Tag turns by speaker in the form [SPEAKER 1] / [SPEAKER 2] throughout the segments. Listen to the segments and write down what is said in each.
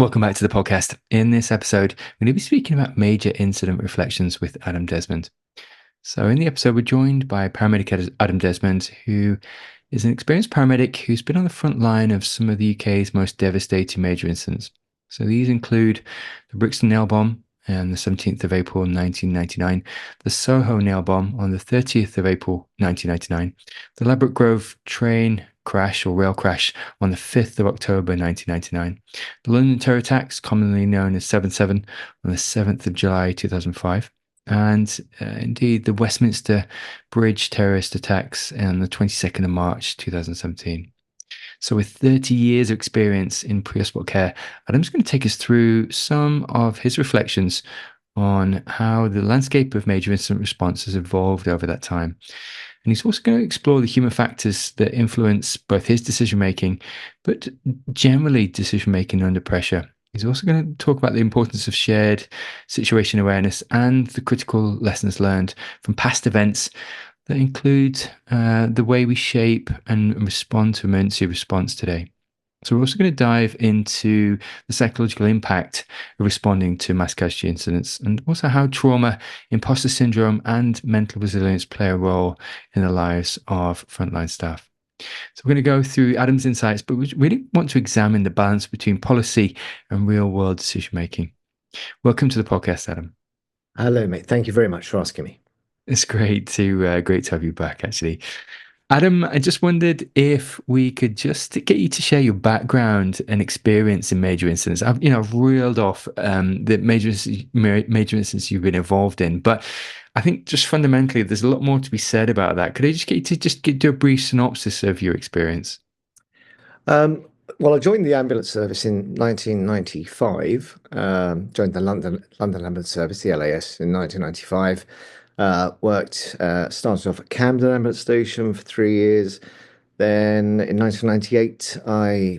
[SPEAKER 1] Welcome back to the podcast. In this episode, we're going to be speaking about major incident reflections with Adam Desmond. So, in the episode, we're joined by Paramedic Adam Desmond, who is an experienced paramedic who's been on the front line of some of the UK's most devastating major incidents. So, these include the Brixton nail bomb on the 17th of April 1999, the Soho nail bomb on the 30th of April 1999, the Ladbroke Grove train crash or rail crash on the 5th of October 1999, the London terror attacks, commonly known as 7/7, on the 7th of July 2005, and indeed the Westminster Bridge terrorist attacks on the 22nd of March 2017. So, with 30 years of experience in pre-hospital care, Adam's going to take us through some of his reflections on how the landscape of major incident response has evolved over that time. And he's also going to explore the human factors that influence both his decision making, but generally decision making under pressure. He's also going to talk about the importance of shared situation awareness and the critical lessons learned from past events that include the way we shape and respond to emergency response today. So we're also going to dive into the psychological impact of responding to mass casualty incidents, and also how trauma, imposter syndrome, and mental resilience play a role in the lives of frontline staff. So we're going to go through Adam's insights, but we really want to examine the balance between policy and real-world decision-making. Welcome to the podcast, Adam.
[SPEAKER 2] Hello, mate. Thank you very much for asking me.
[SPEAKER 1] It's great to have you back, actually. Adam, I just wondered if we could just get you to share your background and experience in major incidents. I've reeled off the major incidents you've been involved in, but I think just fundamentally, there's a lot more to be said about that. Could I just get you to do a brief synopsis of your experience?
[SPEAKER 2] Well, I joined the ambulance service in 1995. Joined the London Ambulance Service, the LAS, in 1995. Started off at Camden Ambulance Station for 3 years. Then in 1998, I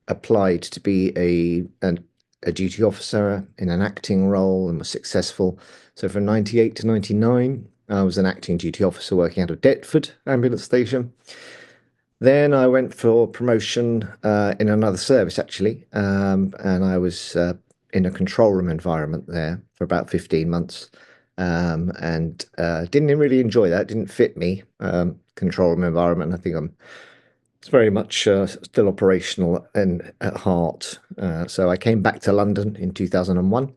[SPEAKER 2] applied to be a duty officer in an acting role and was successful. So from 98 to 99, I was an acting duty officer working out of Deptford Ambulance Station. Then I went for promotion in another service, actually, and I was in a control room environment there for about 15 months. And didn't really enjoy that. It didn't fit me. Control room environment. I think it's very much still operational and at heart. So I came back to London in 2001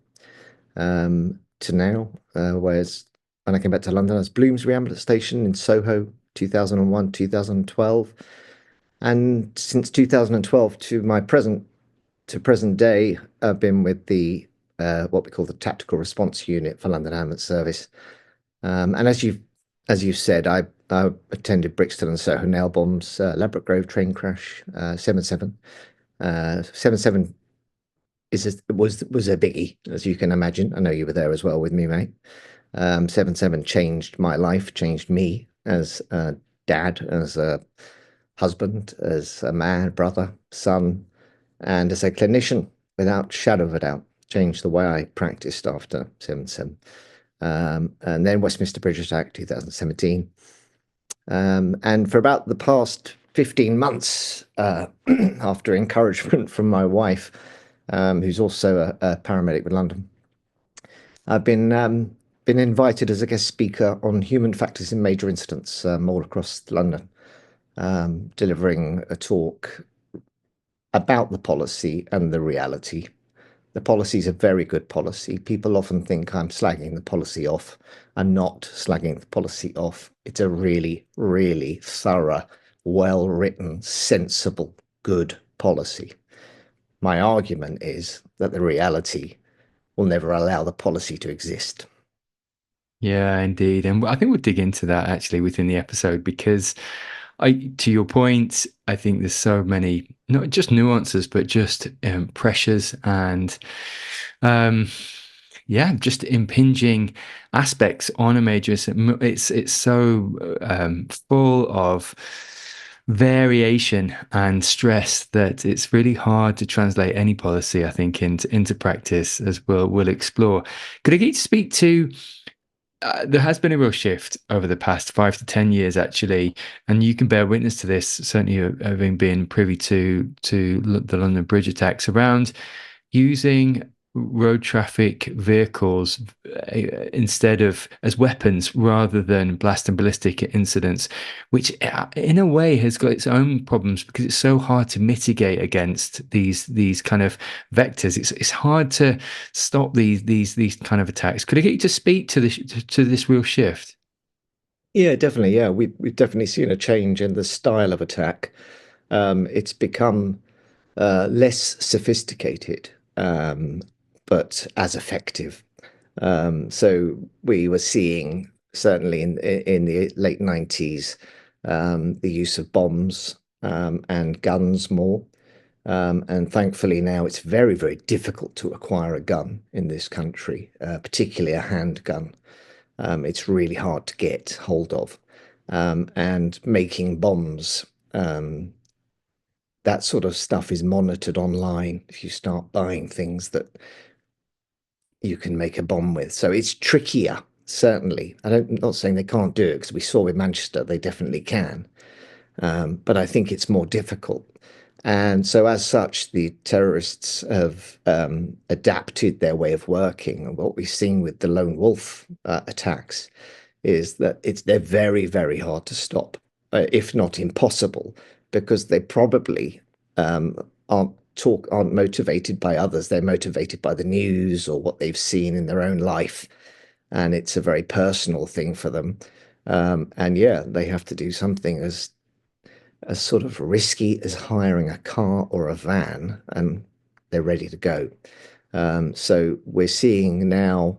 [SPEAKER 2] to now. Whereas when I came back to London, I was Bloomsbury Ambulance Station in Soho, 2001, 2012. And since 2012 to my present day, I've been with the what we call the Tactical Response Unit for London Ambulance Service. And as you've said, I attended Brixton and Soho nail bombs, Ladbroke Grove train crash, 7/7. 7/7 was a biggie, as you can imagine. I know you were there as well with me, mate. 7/7 changed my life, changed me as a dad, as a husband, as a man, brother, son, and as a clinician, without shadow of a doubt. Changed the way I practiced after 7/7. And then Westminster Bridge attack, 2017. And for about the past 15 months, after encouragement from my wife, who's also a paramedic with London, I've been invited as a guest speaker on human factors in major incidents all across London, delivering a talk about the policy and the reality. The policy is a very good policy. People often think I'm slagging the policy off. I'm not slagging the policy off. It's a really, really thorough, well-written, sensible, good policy. My argument is that the reality will never allow the policy to exist.
[SPEAKER 1] Yeah, indeed. And I think we'll dig into that actually within the episode because to your point, I think there's so many, not just nuances, but just pressures and, just impinging aspects on a major. It's so full of variation and stress that it's really hard to translate any policy, I think, into practice, as we'll explore. Could I get you to speak to? There has been a real shift over the past 5 to 10 years, actually, and you can bear witness to this. Certainly, having been privy to the London Bridge attacks, around using road traffic vehicles instead of as weapons rather than blast and ballistic incidents, which in a way has got its own problems because it's so hard to mitigate against these kind of vectors. It's hard to stop these kind of attacks. Could I get you to speak to this real shift?
[SPEAKER 2] Yeah, definitely. Yeah, we've definitely seen a change in the style of attack. It's become less sophisticated, but as effective. So we were seeing certainly in the late 90s the use of bombs and guns more. And thankfully now it's very, very difficult to acquire a gun in this country, particularly a handgun. It's really hard to get hold of. And making bombs, that sort of stuff is monitored online if you start buying things that you can make a bomb with. So it's trickier, certainly. I'm not saying they can't do it because we saw with Manchester they definitely can. But I think it's more difficult. And so, as such, the terrorists have adapted their way of working. And what we've seen with the lone wolf attacks is that they're very, very hard to stop, if not impossible, because they probably aren't motivated by others. They're motivated by the news or what they've seen in their own life, and it's a very personal thing for them. And yeah, they have to do something as sort of risky as hiring a car or a van, and they're ready to go. So we're seeing now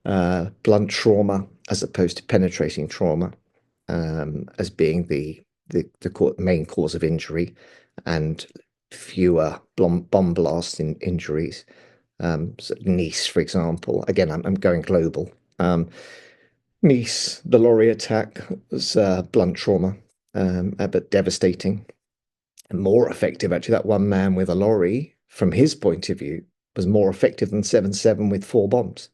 [SPEAKER 2] blunt trauma as opposed to penetrating trauma as being the main cause of injury, and fewer bomb blasts in injuries. So Nice, for example, again, I'm going global. Nice, the lorry attack was blunt trauma, but devastating and more effective. Actually, that one man with a lorry, from his point of view, was more effective than 7-7 with 4 bombs,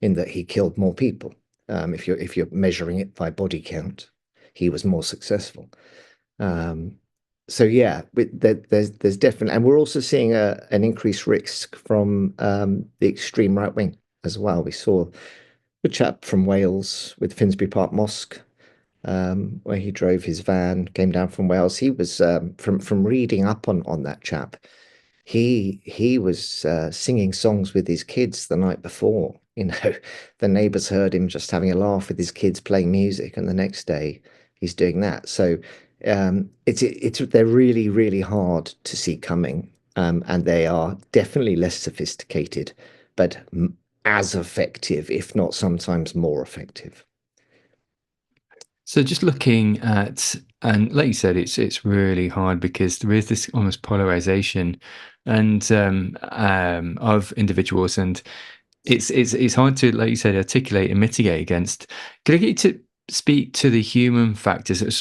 [SPEAKER 2] in that he killed more people. If you're measuring it by body count, he was more successful. Um, so yeah, there's definitely, and we're also seeing an increased risk from the extreme right wing as well. We saw a chap from Wales with Finsbury Park Mosque, where he drove his van, came down from Wales. He was from reading up on that chap. He was singing songs with his kids the night before. You know, the neighbors heard him just having a laugh with his kids playing music, and the next day he's doing that. So it's they're really, really hard to see coming, and they are definitely less sophisticated, but as effective, if not sometimes more effective.
[SPEAKER 1] So just looking at, and like you said, it's really hard because there is this almost polarization and of individuals, and it's hard to, like you said, articulate and mitigate against. Could I get you to speak to the human factors? It's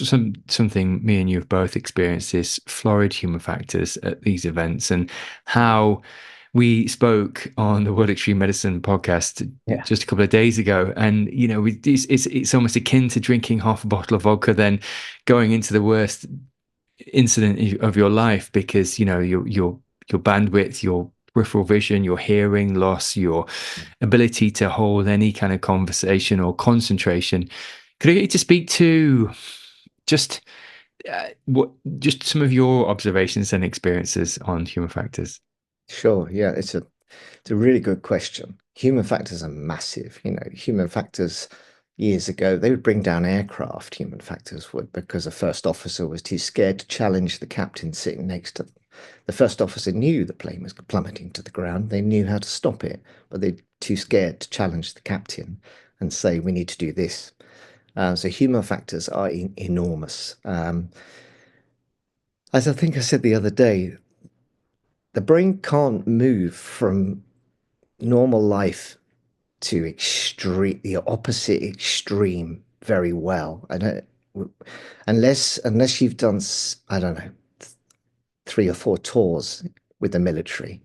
[SPEAKER 1] something me and you have both experienced, this florid human factors at these events, and how we spoke on the World Extreme Medicine podcast
[SPEAKER 2] Yeah.
[SPEAKER 1] just a couple of days ago, and it's almost akin to drinking half a bottle of vodka, then going into the worst incident of your life because your bandwidth, your peripheral vision, your hearing loss, your ability to hold any kind of conversation or concentration. Could I get you to speak to just what just some of your observations and experiences on human factors?
[SPEAKER 2] Sure. Yeah, it's a really good question. Human factors are massive. You know, human factors years ago, they would bring down aircraft, human factors would, because a first officer was too scared to challenge the captain sitting next to them. The first officer knew the plane was plummeting to the ground. They knew how to stop it, but they're too scared to challenge the captain and say, we need to do this. So human factors are enormous. As I think I said the other day, the brain can't move from normal life to extreme, the opposite extreme, very well. I don't, unless you've done, I don't know, 3 or 4 tours with the military.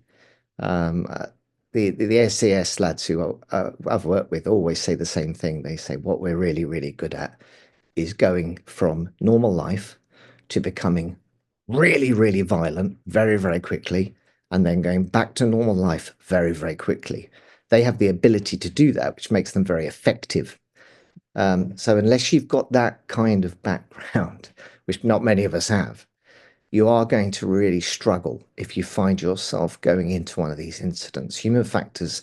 [SPEAKER 2] Um, uh, the SAS lads who I've worked with always say the same thing. They say what we're really, really good at is going from normal life to becoming really, really violent very, very quickly, and then going back to normal life very, very quickly. They have the ability to do that, which makes them very effective. So unless you've got that kind of background, which not many of us have, you are going to really struggle if you find yourself going into one of these incidents. Human factors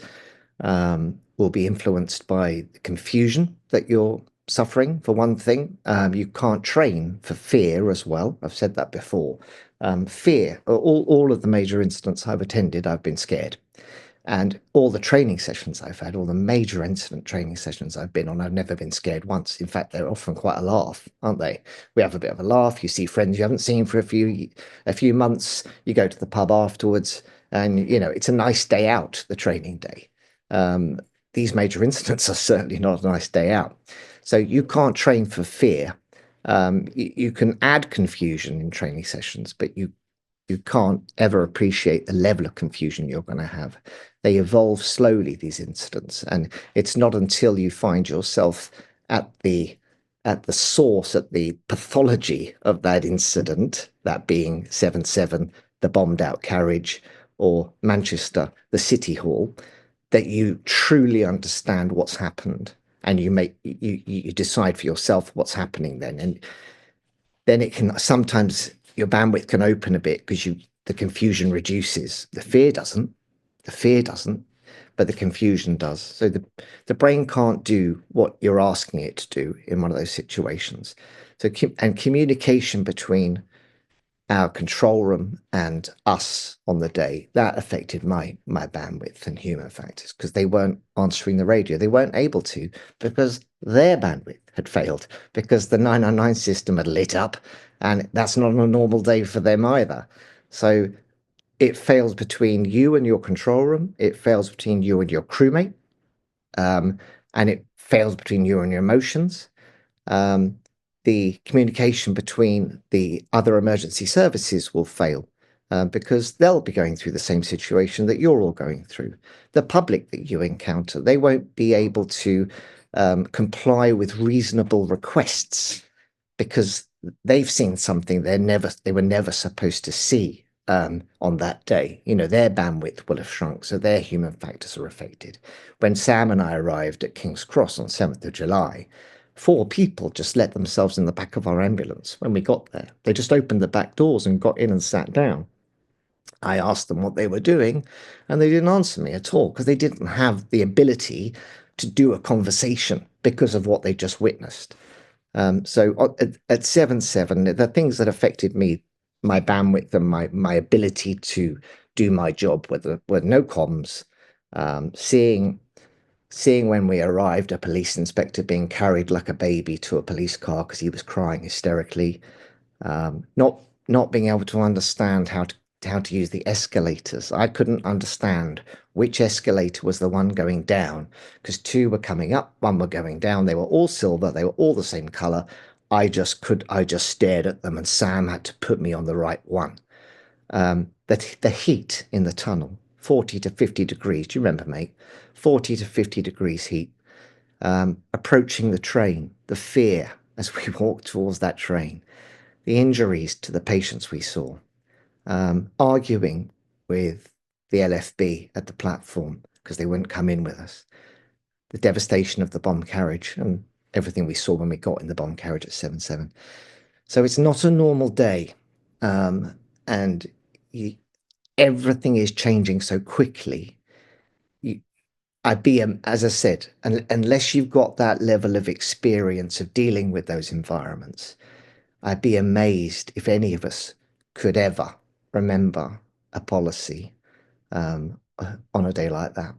[SPEAKER 2] will be influenced by the confusion that you're suffering, for one thing. You can't train for fear as well. I've said that before. Fear, all of the major incidents I've attended, I've been scared. And all the training sessions I've had, all the major incident training sessions I've been on, I've never been scared once. In fact, they're often quite a laugh, aren't they? We have a bit of a laugh. You see friends you haven't seen for a few months. You go to the pub afterwards, and it's a nice day out, the training day. These major incidents are certainly not a nice day out. So you can't train for fear. You can add confusion in training sessions, but you can't ever appreciate the level of confusion you're going to have. They evolve slowly, these incidents, and it's not until you find yourself at the source, at the pathology of that incident, that being 7/7, the bombed out carriage, or Manchester, the City Hall, that you truly understand what's happened, and you decide for yourself what's happening then. And then it can sometimes, your bandwidth can open a bit because the confusion reduces. The fear doesn't, but the confusion does. So the brain can't do what you're asking it to do in one of those situations. So and communication between our control room and us on the day, that affected my bandwidth and human factors, because they weren't answering the radio. They weren't able to, because their bandwidth had failed, because the 999 system had lit up, and that's not a normal day for them either. So it fails between you and your control room. It fails between you and your crewmate. And it fails between you and your emotions. The communication between the other emergency services will fail, because they'll be going through the same situation that you're all going through. The public that you encounter, they won't be able to comply with reasonable requests, because they've seen something they were never supposed to see on that day. Their bandwidth will have shrunk, so their human factors are affected. When Sam and I arrived at King's Cross on 7th of July, 4 people just let themselves in the back of our ambulance when we got there. They just opened the back doors and got in and sat down. I asked them what they were doing, and they didn't answer me at all, because they didn't have the ability to do a conversation because of what they just witnessed. So at 7/7, the things that affected me, my bandwidth and my ability to do my job, were no comms, seeing when we arrived a police inspector being carried like a baby to a police car because he was crying hysterically, not being able to understand how to use the escalators. I couldn't understand which escalator was the one going down, because 2 were coming up, 1 were going down. They were all silver. They were all the same color. I just stared at them, and Sam had to put me on the right one. The heat in the tunnel, 40 to 50 degrees. Do you remember, mate? 40 to 50 degrees heat. Approaching the train, the fear as we walked towards that train, the injuries to the patients we saw, arguing with the LFB at the platform because they wouldn't come in with us, the devastation of the bomb carriage, and everything we saw when we got in the bomb carriage at 7/7. So it's not a normal day, and everything is changing so quickly. As I said, unless you've got that level of experience of dealing with those environments, I'd be amazed if any of us could ever remember a policy on a day like that.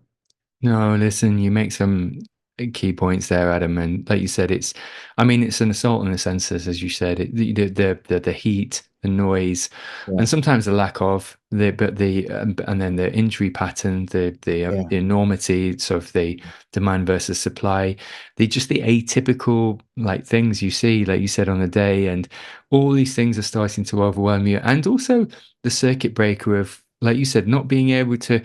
[SPEAKER 1] No, listen, you make some key points there, Adam, and like you said, I mean, it's an assault on the senses, as you said. The heat, the noise,
[SPEAKER 2] Yeah,
[SPEAKER 1] and sometimes the lack of and then the injury pattern,
[SPEAKER 2] yeah,
[SPEAKER 1] the enormity, sort of the demand versus supply, the atypical like things you see, like you said, on the day, and all these things are starting to overwhelm you, and also the circuit breaker of, like you said, not being able to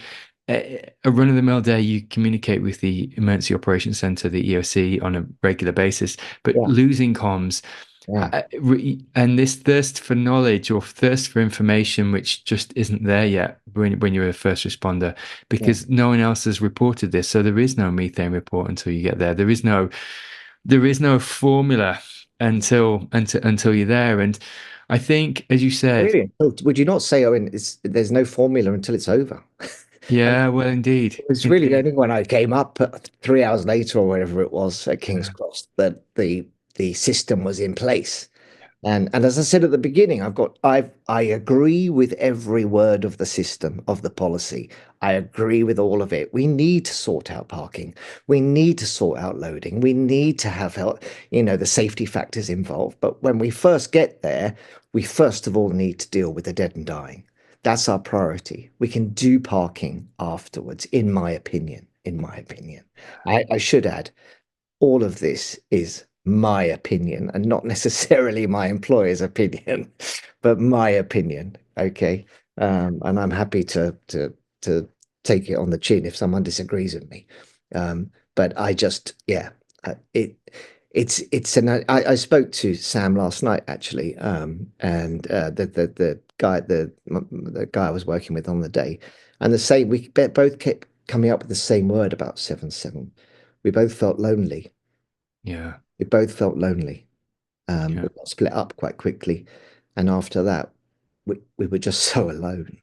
[SPEAKER 1] a run-of-the-mill day, you communicate with the Emergency Operations Centre, the EOC, on a regular basis, but
[SPEAKER 2] yeah,
[SPEAKER 1] losing comms,
[SPEAKER 2] Yeah,
[SPEAKER 1] And this thirst for knowledge or thirst for information, which just isn't there yet when you're a first responder,
[SPEAKER 2] yeah.
[SPEAKER 1] because no one else has reported this. So there is no methane report until you get there. There is no formula until you're there. And I think, as you said,
[SPEAKER 2] Really? Oh, would you not say, Owen, there's no formula until it's over? And
[SPEAKER 1] yeah, well, indeed,
[SPEAKER 2] it was really
[SPEAKER 1] indeed,
[SPEAKER 2] only when I came up 3 hours later or whatever it was at King's
[SPEAKER 1] yeah,
[SPEAKER 2] Cross that the system was in place. And as I said at the beginning, I agree with every word of the system, of the policy. I agree with all of it. We need to sort out parking. We need to sort out loading. We need to have help, the safety factors involved. But when we first get there, we first of all need to deal with the dead and dying. That's our priority. We can do parking afterwards, in my opinion. In my opinion. I should add, all of this is my opinion and not necessarily my employer's opinion, but my opinion. Okay. And I'm happy to take it on the chin if someone disagrees with me. But I just, yeah, it's I spoke to Sam last night actually, and the guy I was working with on the day, and the same we both kept coming up with the same word about 7-7. We both felt lonely.
[SPEAKER 1] yeah,
[SPEAKER 2] We both felt lonely.
[SPEAKER 1] yeah.
[SPEAKER 2] We got split up quite quickly, and after that, we were just so alone.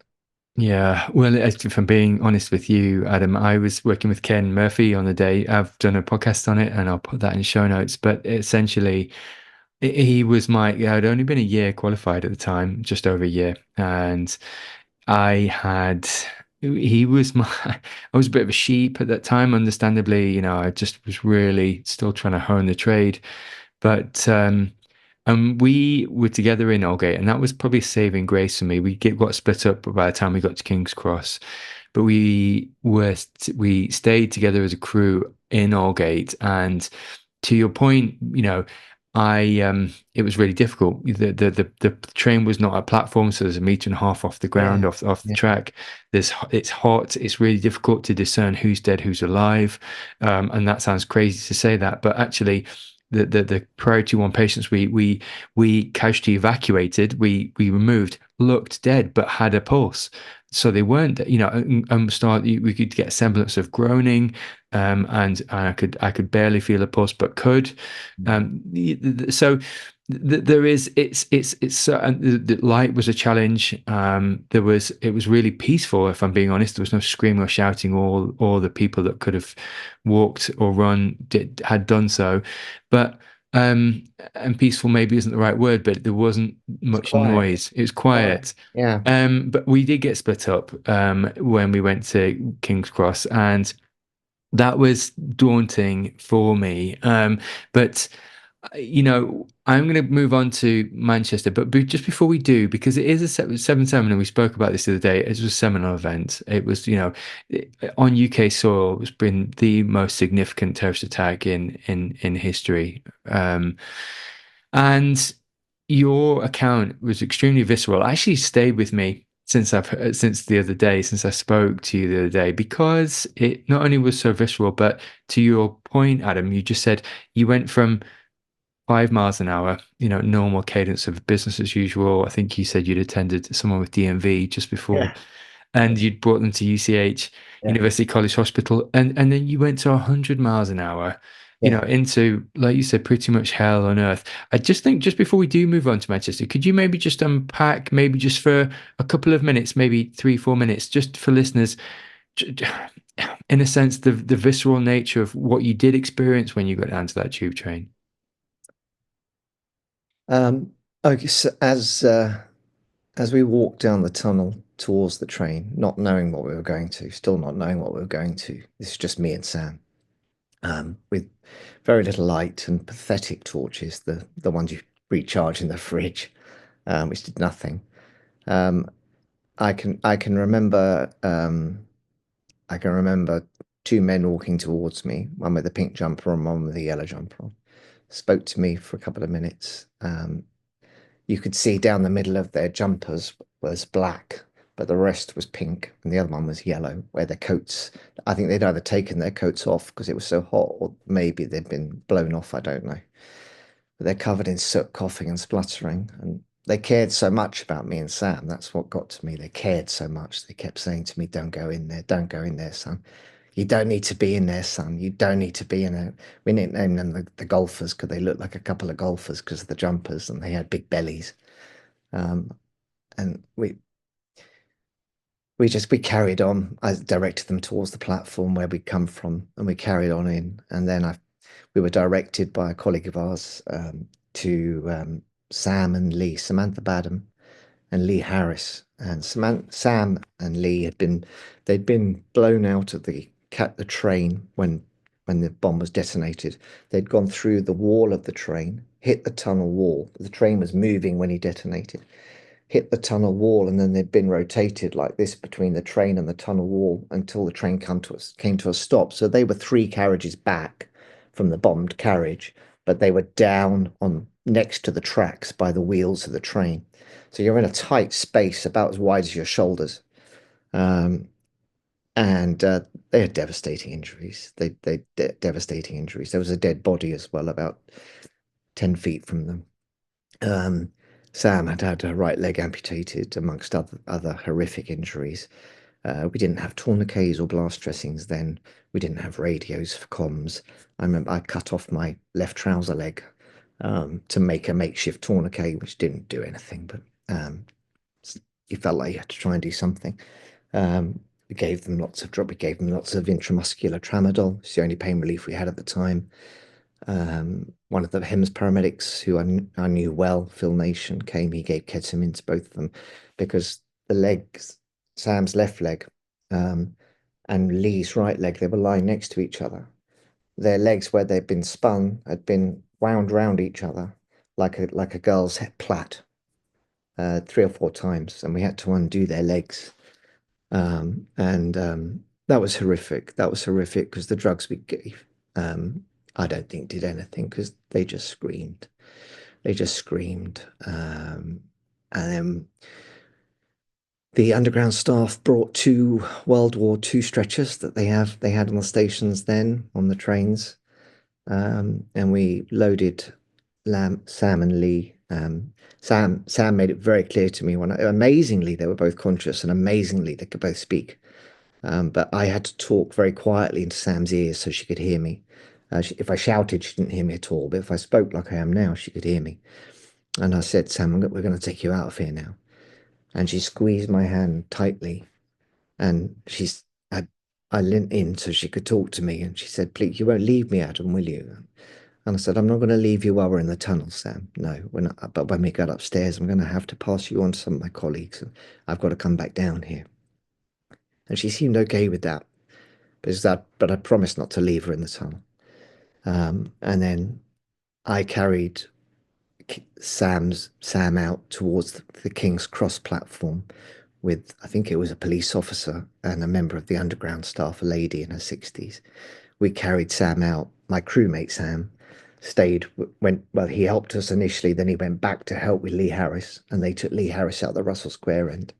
[SPEAKER 1] Yeah, well, if I'm being honest with you, Adam, I was working with Ken Murphy on the day. I've done a podcast on it, and I'll put that in the show notes. But essentially, he was I'd only been a year qualified at the time, just over a year, and I had. He was my. I was a bit of a sheep at that time, understandably. I just was really still trying to hone the trade, but and we were together in Aldgate, and that was probably a saving grace for me. Got split up by the time we got to King's Cross, but we stayed together as a crew in Aldgate. And to your point, I it was really difficult. The train was not a platform, so there's a meter and a half off the ground,
[SPEAKER 2] Yeah,
[SPEAKER 1] off the
[SPEAKER 2] yeah,
[SPEAKER 1] track. It's hot. It's really difficult to discern who's dead, who's alive. And that sounds crazy to say that, but actually the priority one patients we casualty evacuated, we removed, looked dead but had a pulse, so they weren't, we could get a semblance of groaning, and I could barely feel a pulse but could, so there is it's and the light was a challenge. It was really peaceful, if I'm being honest. There was no screaming or shouting. All the people that could have walked or run had done so, but um and peaceful maybe isn't the right word, but there wasn't
[SPEAKER 2] it's
[SPEAKER 1] much
[SPEAKER 2] quiet,
[SPEAKER 1] noise. It was
[SPEAKER 2] quiet.
[SPEAKER 1] quiet.
[SPEAKER 2] Yeah.
[SPEAKER 1] But we did get split up when we went to King's Cross, and that was daunting for me. But I'm going to move on to Manchester, but just before we do, because it is a 7-7, and we spoke about this the other day, it was a seminal event. It was, on UK soil, it's been the most significant terrorist attack in history. And your account was extremely visceral. It actually stayed with me since the other day, since I spoke to you the other day, because it not only was so visceral, but to your point, Adam, you just said you went from 5 miles an hour, normal cadence of business as usual. I think you said you'd attended someone with DMV just before,
[SPEAKER 2] Yeah.
[SPEAKER 1] and you'd brought them to UCH,
[SPEAKER 2] Yeah.
[SPEAKER 1] University College Hospital, and then you went to 100 miles an hour,
[SPEAKER 2] Yeah.
[SPEAKER 1] into, like you said, pretty much hell on earth. I just think, just before we do move on to Manchester, could you maybe just unpack, maybe just for a couple of minutes, maybe 3, 4 minutes, just for listeners, in a sense, the visceral nature of what you did experience when you got down to that tube train?
[SPEAKER 2] Um, okay, so as we walked down the tunnel towards the train, not knowing what we were going to, still not knowing what we were going to, this is just me and Sam, with very little light and pathetic torches, the ones you recharge in the fridge, which did nothing. Um, I can remember two men walking towards me, one with a pink jumper and one with a yellow jumper on. Spoke to me for a couple of minutes. You could see down the middle of their jumpers was black, but the rest was pink, and the other one was yellow, where their coats, I think they'd either taken their coats off because it was so hot, or maybe they'd been blown off, I don't know. but they're covered in soot, coughing and spluttering. And they cared so much about me and Sam. That's what got to me. They cared so much. They kept saying to me, "Don't go in there. Don't go in there, son. You don't need to be in there, son. You don't need to be in there." We nicknamed them the golfers because they looked like a couple of golfers because of the jumpers and they had big bellies. Um, and we carried on. I directed them towards the platform where we'd come from, and we carried on in. And then we were directed by a colleague of ours to Sam and Lee, Samantha Badham and Lee Harris. And Sam and Lee they'd been blown out of the train when the bomb was detonated. They'd gone through the wall of the train, hit the tunnel wall. The train was moving when he detonated, hit the tunnel wall, and then they'd been rotated like this between the train and the tunnel wall until the train came to a stop. So they were 3 carriages back from the bombed carriage, but they were down on next to the tracks by the wheels of the train. So you're in a tight space about as wide as your shoulders. Um, and they had devastating injuries. Devastating injuries. There was a dead body as well, about 10 feet from them. Um, Sam had had her right leg amputated, amongst other horrific injuries. We didn't have tourniquets or blast dressings then. We didn't have radios for comms. I remember I cut off my left trouser leg to make a makeshift tourniquet, which didn't do anything, but you felt like you had to try and do something. We gave them lots of drop. We gave them lots of intramuscular tramadol. It's the only pain relief we had at the time. One of the HEMS paramedics who I knew well, Phil Nation, came. He gave ketamine to both of them because the legs, Sam's left leg and Lee's right leg, they were lying next to each other. Their legs, where they'd been spun, had been wound round each other like a girl's plait 3 or 4 times, and we had to undo their legs. And that was horrific. That was horrific because the drugs we gave, I don't think did anything because they just screamed. They just screamed. And then the underground staff brought 2 World War II stretchers that they had on the stations then on the trains, and we loaded Sam and Lee. Sam made it very clear to me amazingly they were both conscious and amazingly they could both speak. But I had to talk very quietly into Sam's ears so she could hear me. If I shouted, she didn't hear me at all. But if I spoke like I am now, she could hear me. And I said, "Sam, we're going to take you out of here now." And she squeezed my hand tightly. And I leant in so she could talk to me. And she said, "Please, you won't leave me, Adam, will you?" And I said, "I'm not going to leave you while we're in the tunnel, Sam. No, we're not. But when we get upstairs, I'm going to have to pass you on to some of my colleagues. And I've got to come back down here." And she seemed okay with that. But I promised not to leave her in the tunnel. And then I carried Sam out towards the King's Cross platform with, I think it was a police officer and a member of the underground staff, a lady in her 60s. We carried Sam out. My crewmate Sam stayed, well, he helped us initially, then he went back to help with Lee Harris, and they took Lee Harris out the Russell Square end.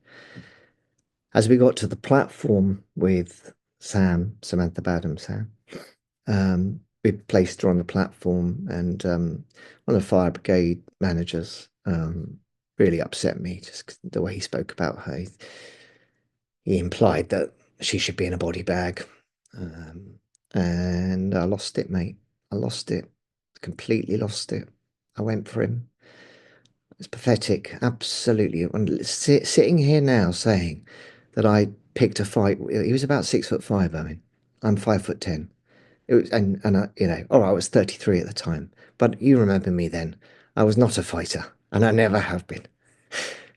[SPEAKER 2] As we got to the platform with Samantha Badham, we placed her on the platform, and one of the fire brigade managers really upset me, just the way he spoke about her. He implied that she should be in a body bag, and I lost it, mate. I lost it, completely lost it. I went for him. It's pathetic, absolutely. Sitting here now saying that I picked a fight. He was about 6'5". I mean, I'm 5'10". It was, and I, I was 33 at the time, but you remember me then. I was not a fighter, and I never have been.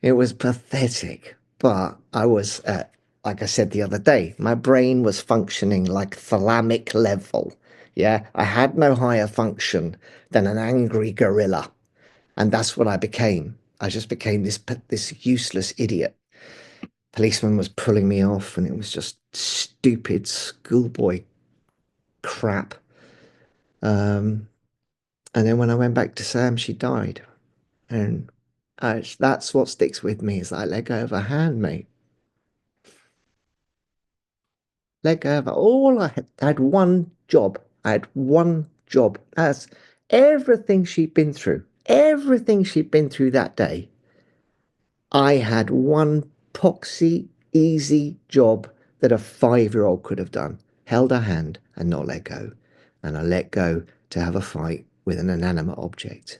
[SPEAKER 2] It was pathetic, but I was, like I said the other day, my brain was functioning like thalamic level. Yeah, I had no higher function than an angry gorilla, and that's what I became. I just became this useless idiot. Policeman was pulling me off, and it was just stupid schoolboy crap. Um, and then when I went back to Sam, she died, and that's what sticks with me. Is I let go of her hand, mate. Let go of her. I had one job. I had one job. everything she'd been through that day, I had one poxy, easy job that a 5-year-old could have done. Held her hand and not let go. And I let go to have a fight with an inanimate object.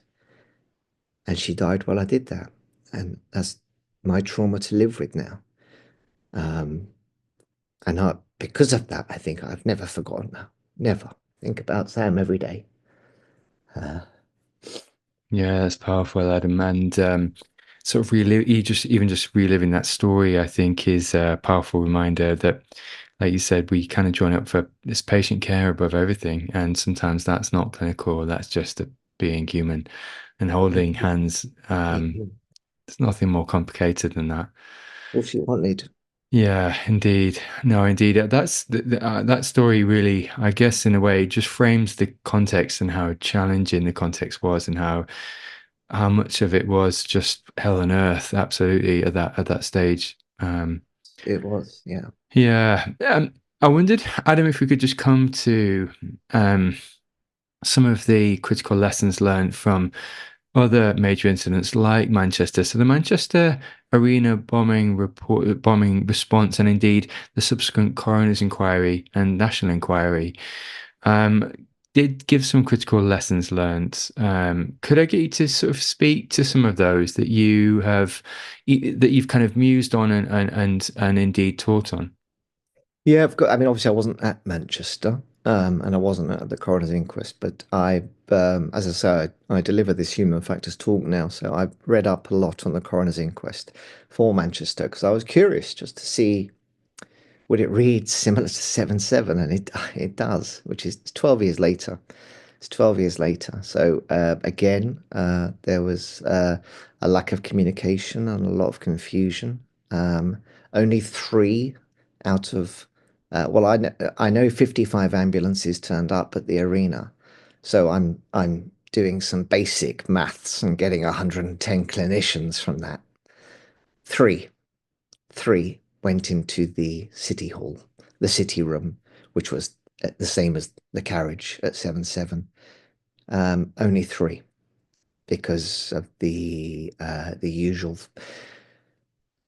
[SPEAKER 2] And she died while I did that. And that's my trauma to live with now. Um, and because of that, I think I've never forgotten her. Never. Think about Sam every day. Uh,
[SPEAKER 1] Yeah, that's powerful, Adam. And sort of even just reliving that story, I think, is a powerful reminder that, like you said, we kind of join up for this patient care above everything. And sometimes that's not clinical, that's just being human and holding hands. There's nothing more complicated than that.
[SPEAKER 2] all she wanted.
[SPEAKER 1] Yeah, indeed. No, indeed. That story really, I guess, in a way, just frames the context and how challenging the context was, and how much of it was just hell on earth. Absolutely, at that stage.
[SPEAKER 2] It was, yeah.
[SPEAKER 1] Yeah. I wondered, Adam, if we could just come to um, some of the critical lessons learned from other major incidents like Manchester. So the Manchester Arena bombing response, and indeed the subsequent coroner's inquiry and national inquiry, um, did give some critical lessons learned. Could I get you to sort of speak to some of those that you've kind of mused on and indeed taught on?
[SPEAKER 2] Yeah, I mean, obviously, I wasn't at Manchester, and I wasn't at the coroner's inquest, but as I said, I deliver this human factors talk now, so I've read up a lot on the coroner's inquest for Manchester because I was curious just to see would it read similar to 7/7, and it does, which is 12 years later. It's 12 years later. So again, there was a lack of communication and a lot of confusion. Um, Only three out of, well, I know 55 ambulances turned up at the arena. So I'm doing some basic maths and getting 110 clinicians from that. Three, three went into the city hall, the city room, which was the same as the carriage at 7/7. Only three because of the usual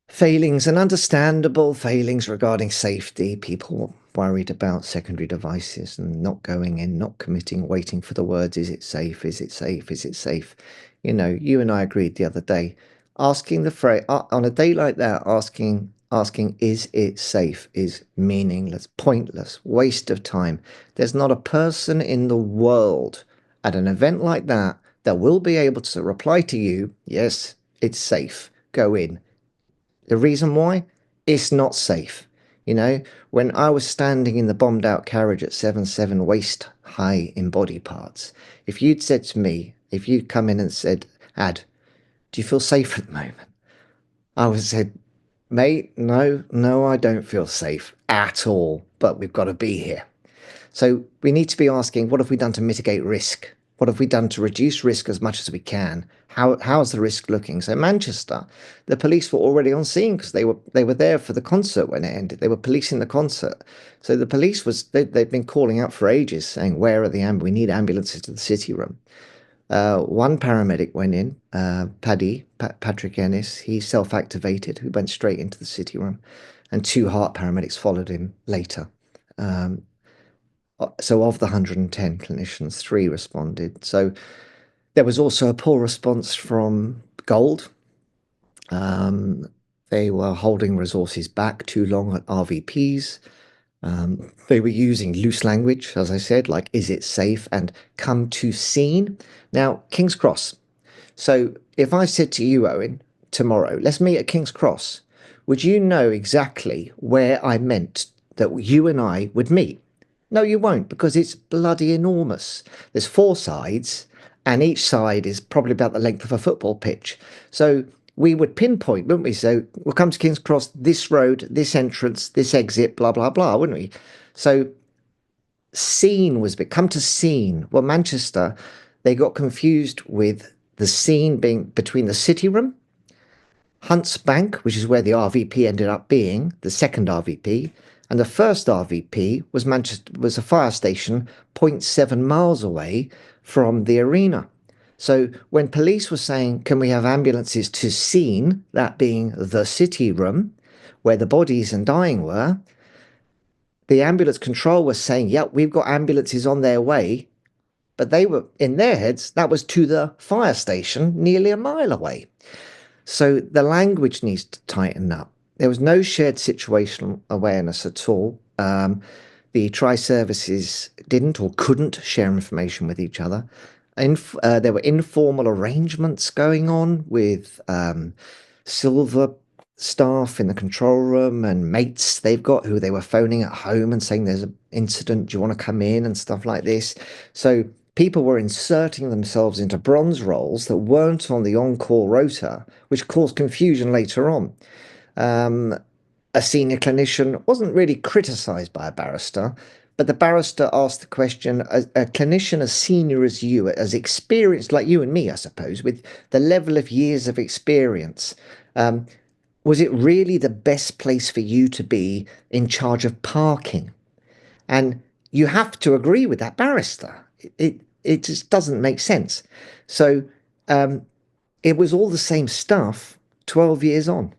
[SPEAKER 2] failings and understandable failings regarding safety. People worried about secondary devices and not going in, not committing, waiting for the words, is it safe? Is it safe? Is it safe? You know, you and I agreed the other day, asking the phrase on a day like that, asking is it safe is meaningless, pointless, waste of time. There's not a person in the world at an event like that that will be able to reply to you, yes, it's safe, go in. The reason why? It's not safe. You know, when I was standing in the bombed out carriage at 7/7 waist high in body parts, if you'd said to me, if you'd come in and said, Ad, do you feel safe at the moment? I would have said, mate, no, I don't feel safe at all, but we've got to be here. So we need to be asking, what have we done to mitigate risk? What have we done to reduce risk as much as we can? How's the risk looking? So Manchester, the police were already on scene because they were there for the concert when it ended. They were policing the concert. So the police they'd been calling out for ages, saying, "Where are the we need ambulances to the city room." One paramedic went in, Patrick Ennis. He self-activated, who went straight into the city room, and two heart paramedics followed him later. Um, so of the 110 clinicians, three responded. So there was also a poor response from Gold. Um, they were holding resources back too long at RVPs. They were using loose language, as I said, like "is it safe" and "come to scene." Now, King's Cross. So if I said to you, Owen, tomorrow, let's meet at King's Cross, would you know exactly where I meant that you and I would meet? No, you won't, because it's bloody enormous. There's four sides, and each side is probably about the length of a football pitch. So we would pinpoint, wouldn't we? So we'll come to King's Cross, this road, this entrance, this exit, blah, blah, blah, wouldn't we? So scene was big. Come to scene. Well, Manchester, they got confused with the scene being between the city room, Hunt's Bank, which is where the RVP ended up being, the second RVP, and the first RVP was Manchester, was a fire station 0.7 miles away from the arena. So when police were saying, can we have ambulances to scene, that being the city room where the bodies and dying were, the ambulance control was saying, yep, we've got ambulances on their way. But they were, in their heads, that was to the fire station nearly a mile away. So the language needs to tighten up. There was no shared situational awareness at all. The tri-services didn't or couldn't share information with each other. There were informal arrangements going on with silver staff in the control room and mates they've got who they were phoning at home and saying there's an incident, do you want to come in and stuff like this. So people were inserting themselves into bronze roles that weren't on the on-call rota, which caused confusion later on. A senior clinician wasn't really criticised by a barrister, but the barrister asked the question, a clinician as senior as you, as experienced like you and me, I suppose, with the level of years of experience, was it really the best place for you to be in charge of parking? And you have to agree with that barrister. It just doesn't make sense. So it was all the same stuff 12 years on.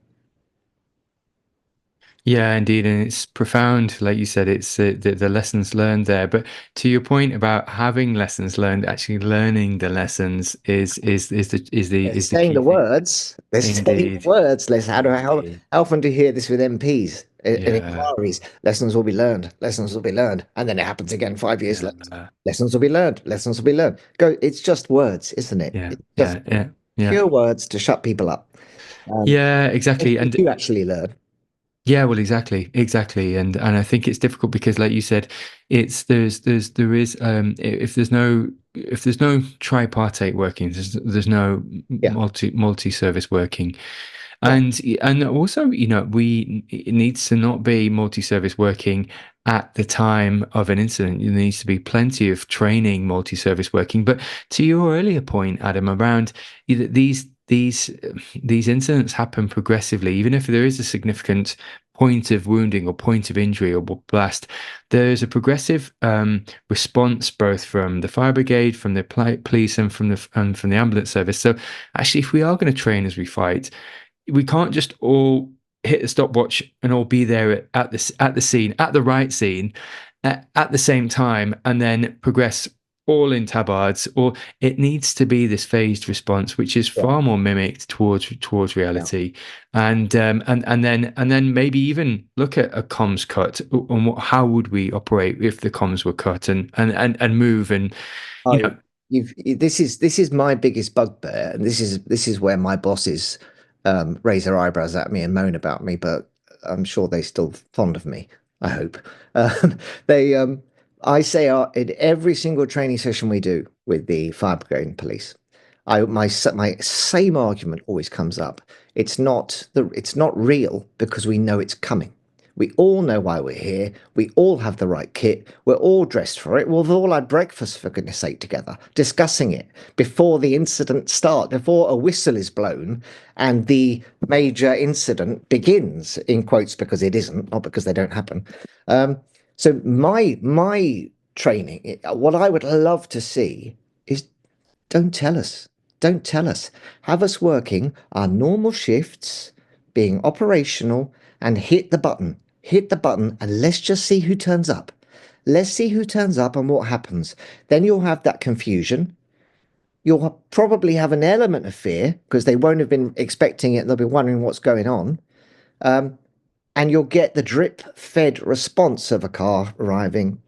[SPEAKER 1] Yeah, indeed, and it's profound. Like you said, it's the lessons learned there. But to your point about having lessons learned, actually learning the lessons
[SPEAKER 2] They're
[SPEAKER 1] is the
[SPEAKER 2] saying
[SPEAKER 1] key
[SPEAKER 2] the
[SPEAKER 1] thing.
[SPEAKER 2] words. They're saying the
[SPEAKER 1] Indeed,
[SPEAKER 2] words. How
[SPEAKER 1] indeed.
[SPEAKER 2] often do you hear this with MPs in
[SPEAKER 1] Yeah,
[SPEAKER 2] inquiries? Lessons will be learned. Lessons will be learned. And then it happens again 5 years later.
[SPEAKER 1] yeah,
[SPEAKER 2] Lessons will be learned. Lessons will be learned. Go. It's just words, isn't it?
[SPEAKER 1] yeah,
[SPEAKER 2] It's just
[SPEAKER 1] yeah, yeah, yeah.
[SPEAKER 2] pure words to shut people up.
[SPEAKER 1] Yeah,
[SPEAKER 2] What
[SPEAKER 1] exactly.
[SPEAKER 2] did
[SPEAKER 1] And
[SPEAKER 2] you actually learn?
[SPEAKER 1] yeah, well, exactly, and I think it's difficult because, like you said, it's there is if there's no tripartite working, there's no
[SPEAKER 2] Yeah.
[SPEAKER 1] multi service working,
[SPEAKER 2] Yeah.
[SPEAKER 1] and also we it needs to not be multi service working at the time of an incident. There needs to be plenty of training multi service working. But to your earlier point, Adam, around these incidents happen progressively, even if there is a significant point of wounding or point of injury or blast, there's a progressive response both from the fire brigade, from the police, and from the ambulance service. So actually, if we are going to train as we fight, we can't just all hit the stopwatch and all be there at the scene, at the right scene, at the same time, and then progress all in tabards. Or it needs to be this phased response, which is
[SPEAKER 2] Yeah.
[SPEAKER 1] far more mimicked towards
[SPEAKER 2] Yeah.
[SPEAKER 1] reality, and then maybe even look at a comms cut on how would we operate if the comms were cut, and move, and you
[SPEAKER 2] Oh,
[SPEAKER 1] know
[SPEAKER 2] this is my biggest bugbear, and this is where my bosses raise their eyebrows at me and moan about me, but I'm sure they're still fond of me. I hope. They I say in every single training session we do with the fire brigade and police, my same argument always comes up. It's not real because we know it's coming. We all know why we're here. We all have the right kit. We're all dressed for it. We've all had breakfast, for goodness sake, together, discussing it before the incident starts, before a whistle is blown and the major incident begins, in quotes, because it isn't, not because they don't happen. So my training, what I would love to see is don't tell us. Don't tell us. Have us working our normal shifts, being operational, and hit the button. Hit the button, and let's just see who turns up. Let's see who turns up and what happens. Then you'll have that confusion. You'll probably have an element of fear because they won't have been expecting it. They'll be wondering what's going on. And you'll get the drip fed response of a car arriving,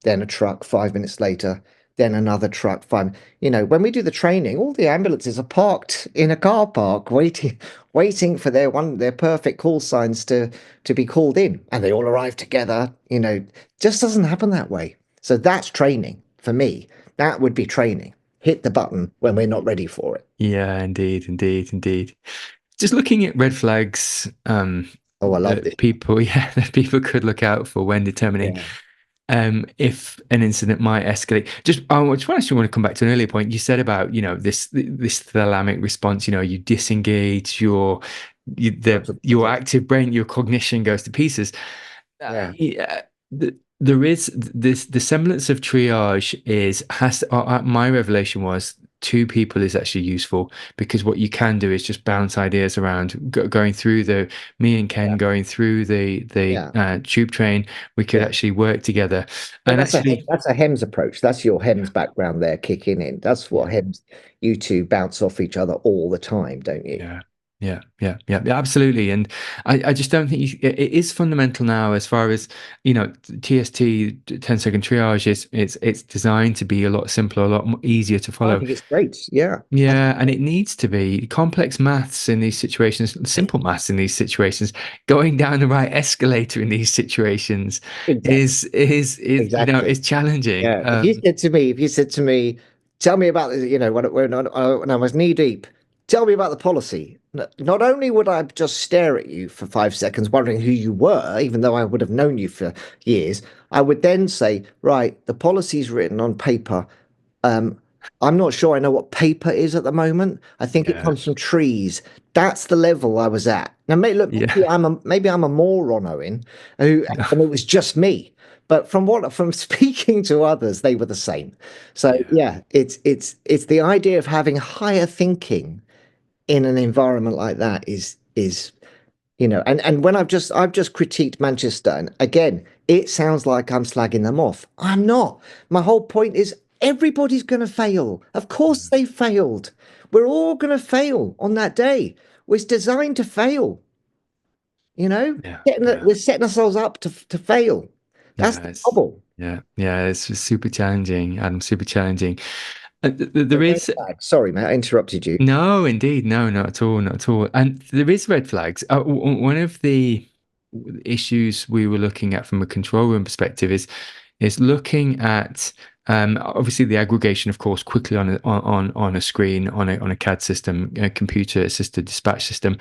[SPEAKER 2] then a truck 5 minutes later, then another truck five. When we do the training, all the ambulances are parked in a car park, waiting for their perfect call signs to be called in, and they all arrive together. Just doesn't happen that way. So that's training for me. That would be training. Hit the button when we're not ready for it.
[SPEAKER 1] yeah, indeed. Just looking at red flags
[SPEAKER 2] Oh, I love this.
[SPEAKER 1] that people that people could look out for when determining
[SPEAKER 2] Yeah.
[SPEAKER 1] if an incident might escalate. Just actually want to come back to an earlier point you said about this thalamic response. You disengage your
[SPEAKER 2] Absolutely.
[SPEAKER 1] active brain, your cognition goes to pieces.
[SPEAKER 2] Yeah.
[SPEAKER 1] Yeah, there is this the semblance of triage is has to, my revelation was two people is actually useful because what you can do is just bounce ideas around going through the me and Ken
[SPEAKER 2] Yeah,
[SPEAKER 1] going through the
[SPEAKER 2] yeah,
[SPEAKER 1] tube train. We could
[SPEAKER 2] yeah.
[SPEAKER 1] actually work together
[SPEAKER 2] Well,
[SPEAKER 1] and actually
[SPEAKER 2] that's a Hems approach. That's your Hems background there kicking in. That's what
[SPEAKER 1] yeah.
[SPEAKER 2] Hems, you two bounce off each other all the time, don't you?
[SPEAKER 1] Yeah, yeah, absolutely. And I just don't think it is fundamental now as far as, TST, 10-second triage is it's designed to be a lot simpler, a lot easier to
[SPEAKER 2] I
[SPEAKER 1] follow.
[SPEAKER 2] think it's great. Yeah, I think
[SPEAKER 1] Yeah, and it needs to be complex maths in these situations, simple maths in these situations, going down the right escalator in these situations
[SPEAKER 2] exactly, exactly.
[SPEAKER 1] is challenging.
[SPEAKER 2] Yeah. If you said to me, tell me about this, when I was knee deep, tell me about the policy. Not only would I just stare at you for 5 seconds, wondering who you were, even though I would have known you for years, I would then say, right, the policy's written on paper. Um, I'm not sure I know what paper is at the moment. I think it
[SPEAKER 1] Yeah,
[SPEAKER 2] comes from trees. That's the level I was at. Now, look,
[SPEAKER 1] yeah,
[SPEAKER 2] maybe I'm a moron, Owen, and it was just me. But from speaking to others, they were the same. So
[SPEAKER 1] yeah,
[SPEAKER 2] yeah, it's the idea of having higher thinking in an environment like that is and when I've just critiqued Manchester, and again, it sounds like I'm slagging them off. I'm not. My whole point is everybody's going to fail. Of course they failed. We're all going to fail on that day. We're designed to fail, you know?
[SPEAKER 1] yeah, yeah.
[SPEAKER 2] We're setting ourselves up to fail. That's
[SPEAKER 1] Yeah,
[SPEAKER 2] the trouble.
[SPEAKER 1] it's just super challenging, Adam, super challenging.
[SPEAKER 2] The
[SPEAKER 1] There
[SPEAKER 2] red
[SPEAKER 1] is
[SPEAKER 2] flag. Sorry, mate, I interrupted you.
[SPEAKER 1] no, indeed, no, not at all, not at all. And there is red flags. One of the issues we were looking at from a control room perspective is looking at obviously the aggregation, of course, quickly on a screen on a CAD system, a computer assisted dispatch system,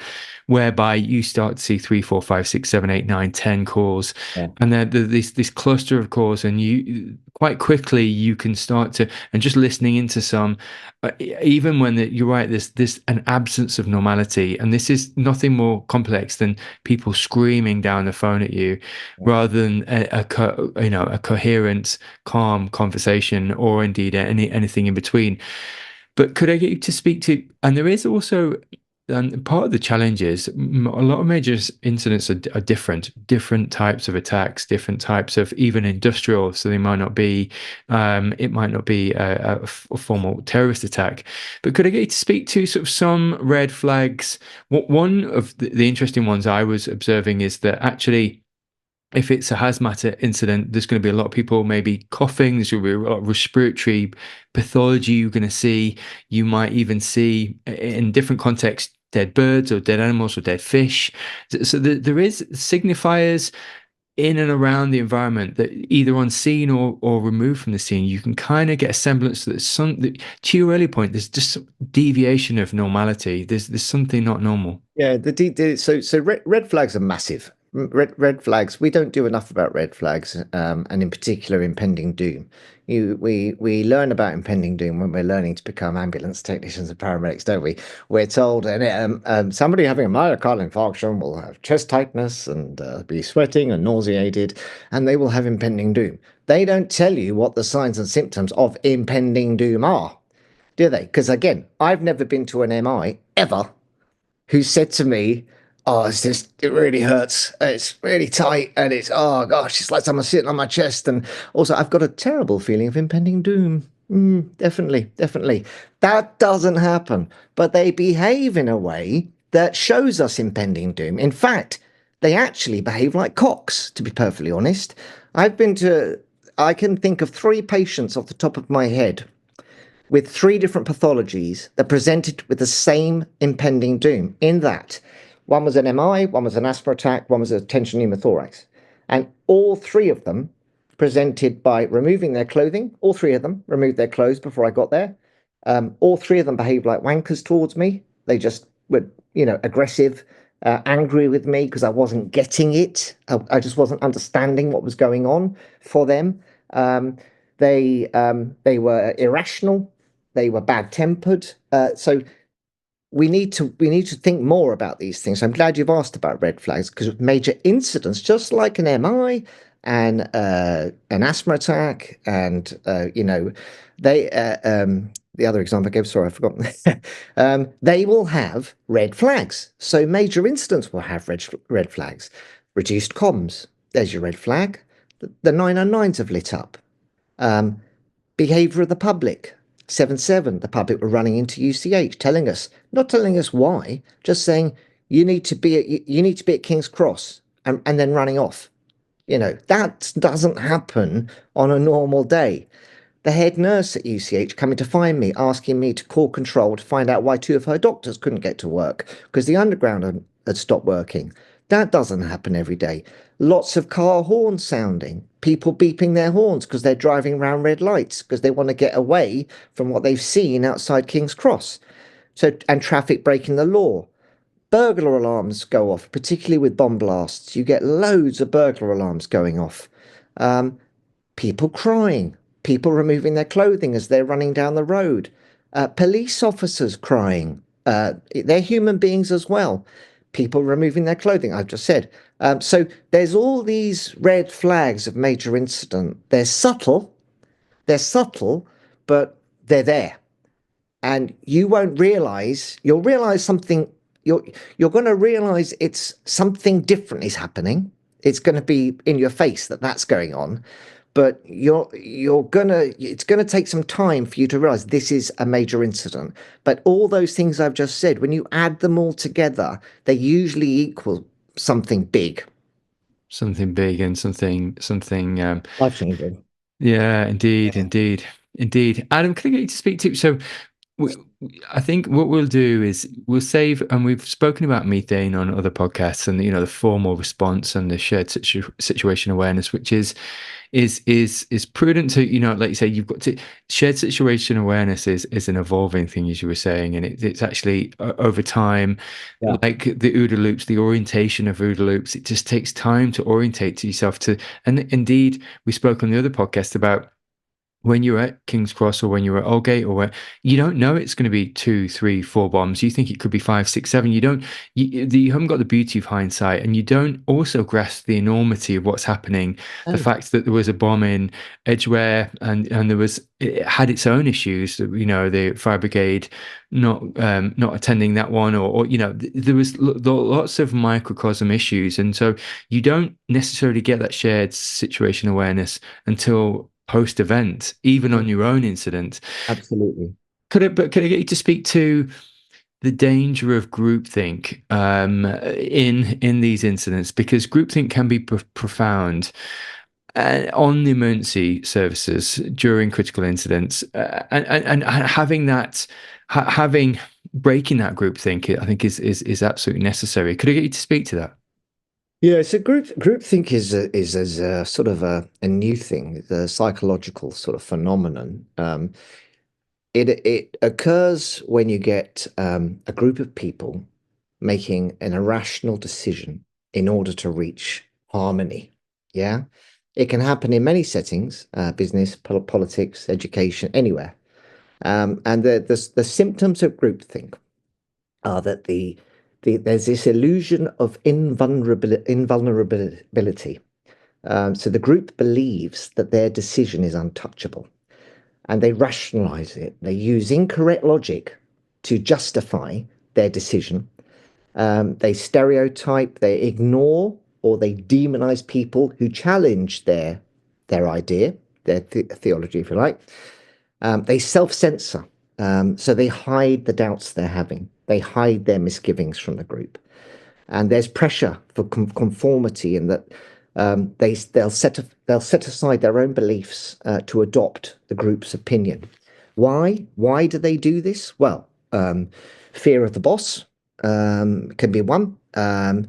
[SPEAKER 1] whereby you start to see 3, 4, 5, 6, 7, 8, 9, 10 calls,
[SPEAKER 2] Yeah.
[SPEAKER 1] and then this cluster of calls, and you quite quickly you can start to and just listening into some, even when you're right, there's an absence of normality, and this is nothing more complex than people screaming down the phone at you rather than a coherent, calm conversation, or indeed anything in between. But could I get you to speak to? And there is also part of the challenge is a lot of major incidents are different types of attacks, different types of even industrial. So they might not be, it might not be a formal terrorist attack. But could I get you to speak to sort of some red flags? One of the interesting ones I was observing is that actually if it's a hazmat incident, there's going to be a lot of people maybe coughing. There's going to be a lot of respiratory pathology you're going to see. You might even see in different contexts dead birds or dead animals or dead fish. So there is signifiers in and around the environment that either on scene or removed from the scene, you can kind of get a semblance that to your earlier point, there's just some deviation of normality. There's something not normal.
[SPEAKER 2] Yeah, so red flags are massive. Red flags. We don't do enough about red flags, and in particular impending doom. We learn about impending doom when we're learning to become ambulance technicians and paramedics, don't we? We're told, and somebody having a myocardial infarction will have chest tightness and be sweating and nauseated, and they will have impending doom. They don't tell you what the signs and symptoms of impending doom are, do they? Because again, I've never been to an MI ever who said to me, "Oh, it really hurts. It's really tight, and oh gosh, it's like someone sitting on my chest." And also, I've got a terrible feeling of impending doom. Definitely, definitely. That doesn't happen, but they behave in a way that shows us impending doom. In fact, they actually behave like cocks, to be perfectly honest. I've been to, I can think of 3 patients off the top of my head with 3 different pathologies that presented with the same impending doom, in that one was an MI, one was an asthma attack, one was a tension pneumothorax. And all 3 of them presented by removing their clothing. All 3 of them removed their clothes before I got there. All 3 of them behaved like wankers towards me. They just were, aggressive, angry with me because I wasn't getting it. I just wasn't understanding what was going on for them. They were irrational. They were bad tempered. So we need to think more about these things. I'm glad you've asked about red flags because major incidents, just like an MI, and an asthma attack, and they the other example I gave, sorry, I forgot. They will have red flags. So major incidents will have red flags. Reduced comms, there's your red flag. The 909s have lit up. Um, Behavior of the public. 7-7, the public were running into UCH, telling us, not telling us why, just saying you need to be at King's Cross, and then running off. That doesn't happen on a normal day. The head nurse at UCH coming to find me, asking me to call control to find out why two of her doctors couldn't get to work because the underground had stopped working. That doesn't happen every day. Lots of car horns sounding, people beeping their horns because they're driving around red lights because they want to get away from what they've seen outside King's Cross. So, and traffic breaking the law. Burglar alarms go off, particularly with bomb blasts. You get loads of burglar alarms going off. Um, People crying, people removing their clothing as they're running down the road, police officers crying. They're human beings as well. People removing their clothing, I've just said. So there's all these red flags of major incident. They're subtle, but they're there. And you'll realize something, you're going to realize it's something different is happening. It's going to be in your face that's going on, but it's gonna take some time for you to realize this is a major incident. But all those things I've just said, when you add them all together, they usually equal something big.
[SPEAKER 1] Something big and something.
[SPEAKER 2] Life changing.
[SPEAKER 1] Yeah, indeed, indeed, indeed. Adam, can I get you to speak to? So, we, I think what we'll do is we'll save, and we've spoken about methane on other podcasts, and the formal response and the shared situation awareness, which is prudent to like you say, you've got to shared situation awareness is an evolving thing, as you were saying, and it's actually over time,
[SPEAKER 2] Yeah.
[SPEAKER 1] like the OODA loops, the orientation of OODA loops, it just takes time to orientate to yourself to. And indeed, we spoke on the other podcast about when you're at King's Cross or when you're at Aldgate or where you don't know it's going to be 2, 3, 4 bombs. You think it could be 5, 6, 7. You haven't got the beauty of hindsight, and you don't also grasp the enormity of what's happening. The
[SPEAKER 2] Oh,
[SPEAKER 1] fact that there was a bomb in Edgware and it had its own issues. The fire brigade not attending that one, or there was lots of microcosm issues, and so you don't necessarily get that shared situation awareness until post-event, even on your own incident.
[SPEAKER 2] absolutely.
[SPEAKER 1] Could I get you to speak to the danger of groupthink in these incidents? Because groupthink can be profound on the emergency services during critical incidents, and having that, having breaking that groupthink, I think is absolutely necessary. Could I get you to speak to that?
[SPEAKER 2] Yeah, so groupthink is a sort of a new thing, it's a psychological sort of phenomenon. It occurs when you get a group of people making an irrational decision in order to reach harmony. Yeah, it can happen in many settings, business, politics, education, anywhere. And the symptoms of groupthink are that there's this illusion of invulnerability. So the group believes that their decision is untouchable, and they rationalize it. They use incorrect logic to justify their decision. They stereotype, they ignore, or they demonize people who challenge their idea, their theology, if you like. They self-censor, so they hide the doubts they're having. They hide their misgivings from the group, and there's pressure for conformity, in that they'll set aside their own beliefs to adopt the group's opinion. Why? Why do they do this? Well, fear of the boss can be one. A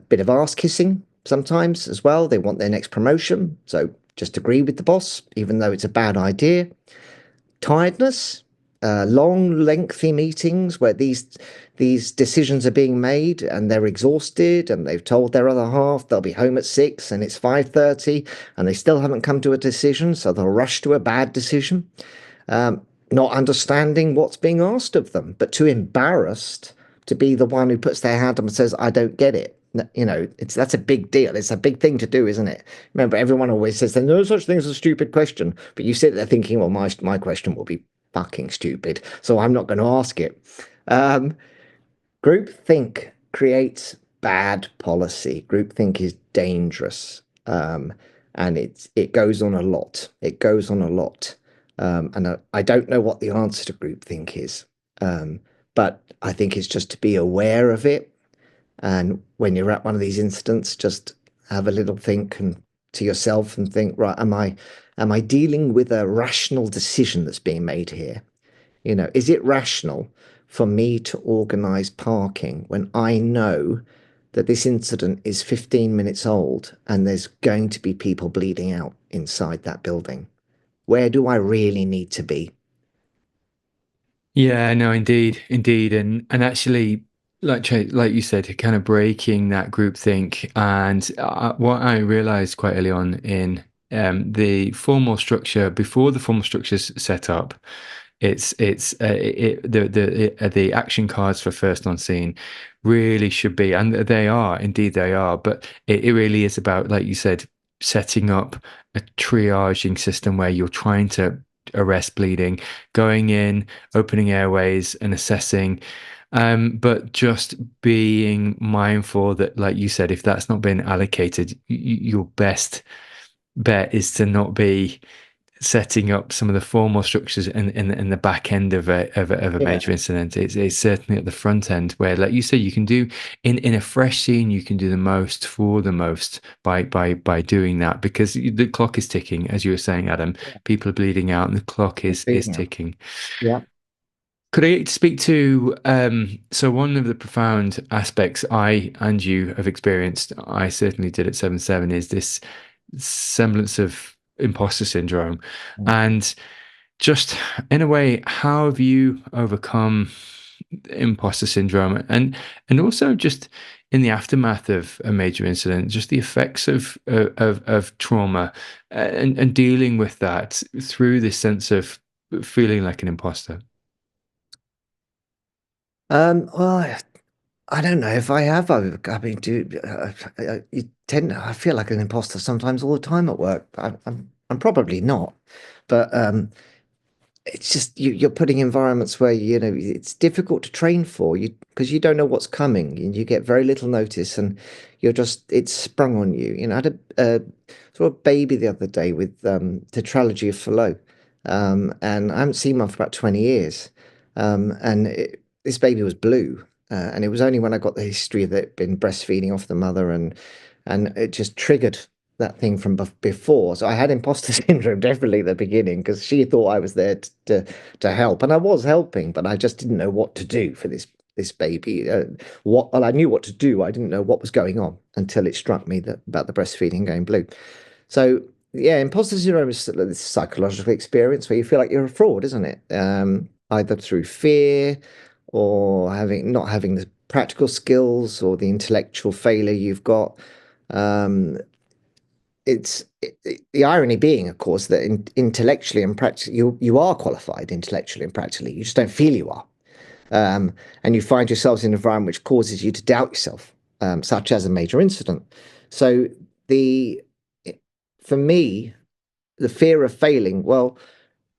[SPEAKER 2] bit of ass kissing sometimes as well. They want their next promotion, so just agree with the boss, even though it's a bad idea. Tiredness, long, lengthy meetings where these decisions are being made and they're exhausted, and they've told their other half they'll be home at 6 and it's 5:30 and they still haven't come to a decision, so they'll rush to a bad decision. Not understanding what's being asked of them, but too embarrassed to be the one who puts their hand up and says, I don't get it. it's that's a big deal. It's a big thing to do, isn't it? Remember, everyone always says there's no such thing as a stupid question, but you sit there thinking, well, my question will be fucking stupid, so I'm not going to ask it. Um, Groupthink creates bad policy. Groupthink is dangerous, and it goes on a lot. It goes on a lot, and I don't know what the answer to groupthink is, um, but I think it's just to be aware of it. And when you're at one of these incidents, just have a little think and to yourself and think, right, am I dealing with a rational decision that's being made here? Is it rational for me to organize parking when I know that this incident is 15 minutes old and there's going to be people bleeding out inside that building? Where do I really need to be?
[SPEAKER 1] Yeah, no, indeed, indeed, and actually, like you said, kind of breaking that group think, and what I realized quite early on in the formal structure, before the formal structure's set up, it's the action cards for first on scene really should be, and they are, indeed they are, but it really is about, like you said, setting up a triaging system where you're trying to arrest bleeding, going in, opening airways and assessing. But just being mindful that, like you said, if that's not been allocated, your best bet is to not be setting up some of the formal structures in the back end of a major
[SPEAKER 2] Yeah.
[SPEAKER 1] incident. It's certainly at the front end where, like you say, you can do in a fresh scene, you can do the most for the most by doing that, because the clock is ticking, as you were saying, Adam.
[SPEAKER 2] Yeah.
[SPEAKER 1] People are bleeding out, and the clock
[SPEAKER 2] It's
[SPEAKER 1] is
[SPEAKER 2] beating out.
[SPEAKER 1] ticking.
[SPEAKER 2] Yeah.
[SPEAKER 1] Could I speak to so one of the profound aspects I and you have experienced, I certainly did at 7/7, is this semblance of imposter syndrome. And just in a way, how have you overcome imposter syndrome, and also just in the aftermath of a major incident, just the effects of trauma, and dealing with that through this sense of feeling like an imposter?
[SPEAKER 2] Well, I don't know if I have. I mean, I feel like an imposter sometimes all the time at work. I'm probably not, but it's just you're putting environments where it's difficult to train for you because you don't know what's coming and you get very little notice and it's sprung on you. I had a sort of baby the other day with tetralogy of Fallot, and I haven't seen one for about 20 years, and this baby was blue, and it was only when I got the history that it'd been breastfeeding off the mother and it just triggered that thing from before. So I had imposter syndrome definitely at the beginning because she thought I was there to help, and I was helping, but I just didn't know what to do for this baby. Well, I knew what to do. I didn't know what was going on until it struck me that about the breastfeeding going blue. So yeah, imposter syndrome is this psychological experience where you feel like you're a fraud, isn't it? Either through fear or not having the practical skills or the intellectual failure you've got. Um, the irony being, of course, that intellectually and practically you are qualified intellectually and practically. You just don't feel you are, um, and you find yourselves in an environment which causes you to doubt yourself, such as a major incident. So the for me, the fear of failing. Well,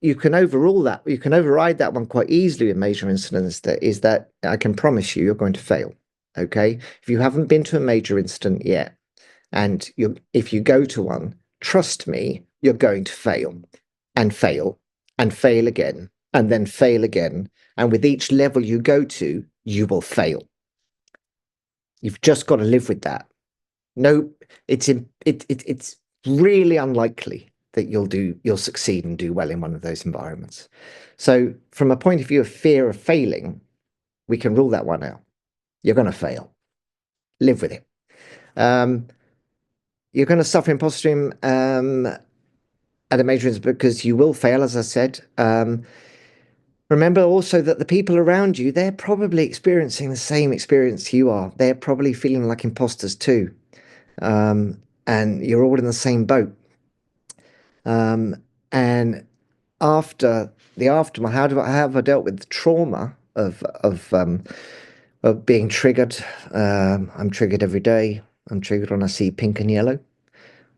[SPEAKER 2] you can overrule that. You can override that one quite easily with major incidents. That is that I can promise you're going to fail. Okay, if you haven't been to a major incident yet and if you go to one, trust me, you're going to fail and fail and fail again and then fail again. And with each level you go to, you will fail. You've just got to live with that. No, it's really unlikely that you'll succeed and do well in one of those environments. So from a point of view of fear of failing, we can rule that one out. You're going to fail. Live with it. Um, you're going to suffer imposter at a major incident because you will fail, as I said. Remember also that the people around you, they're probably experiencing the same experience you are. They're probably feeling like imposters too. And you're all in the same boat. Um, and after the aftermath, how have I dealt with the trauma But being triggered, I'm triggered every day. I'm triggered when I see pink and yellow.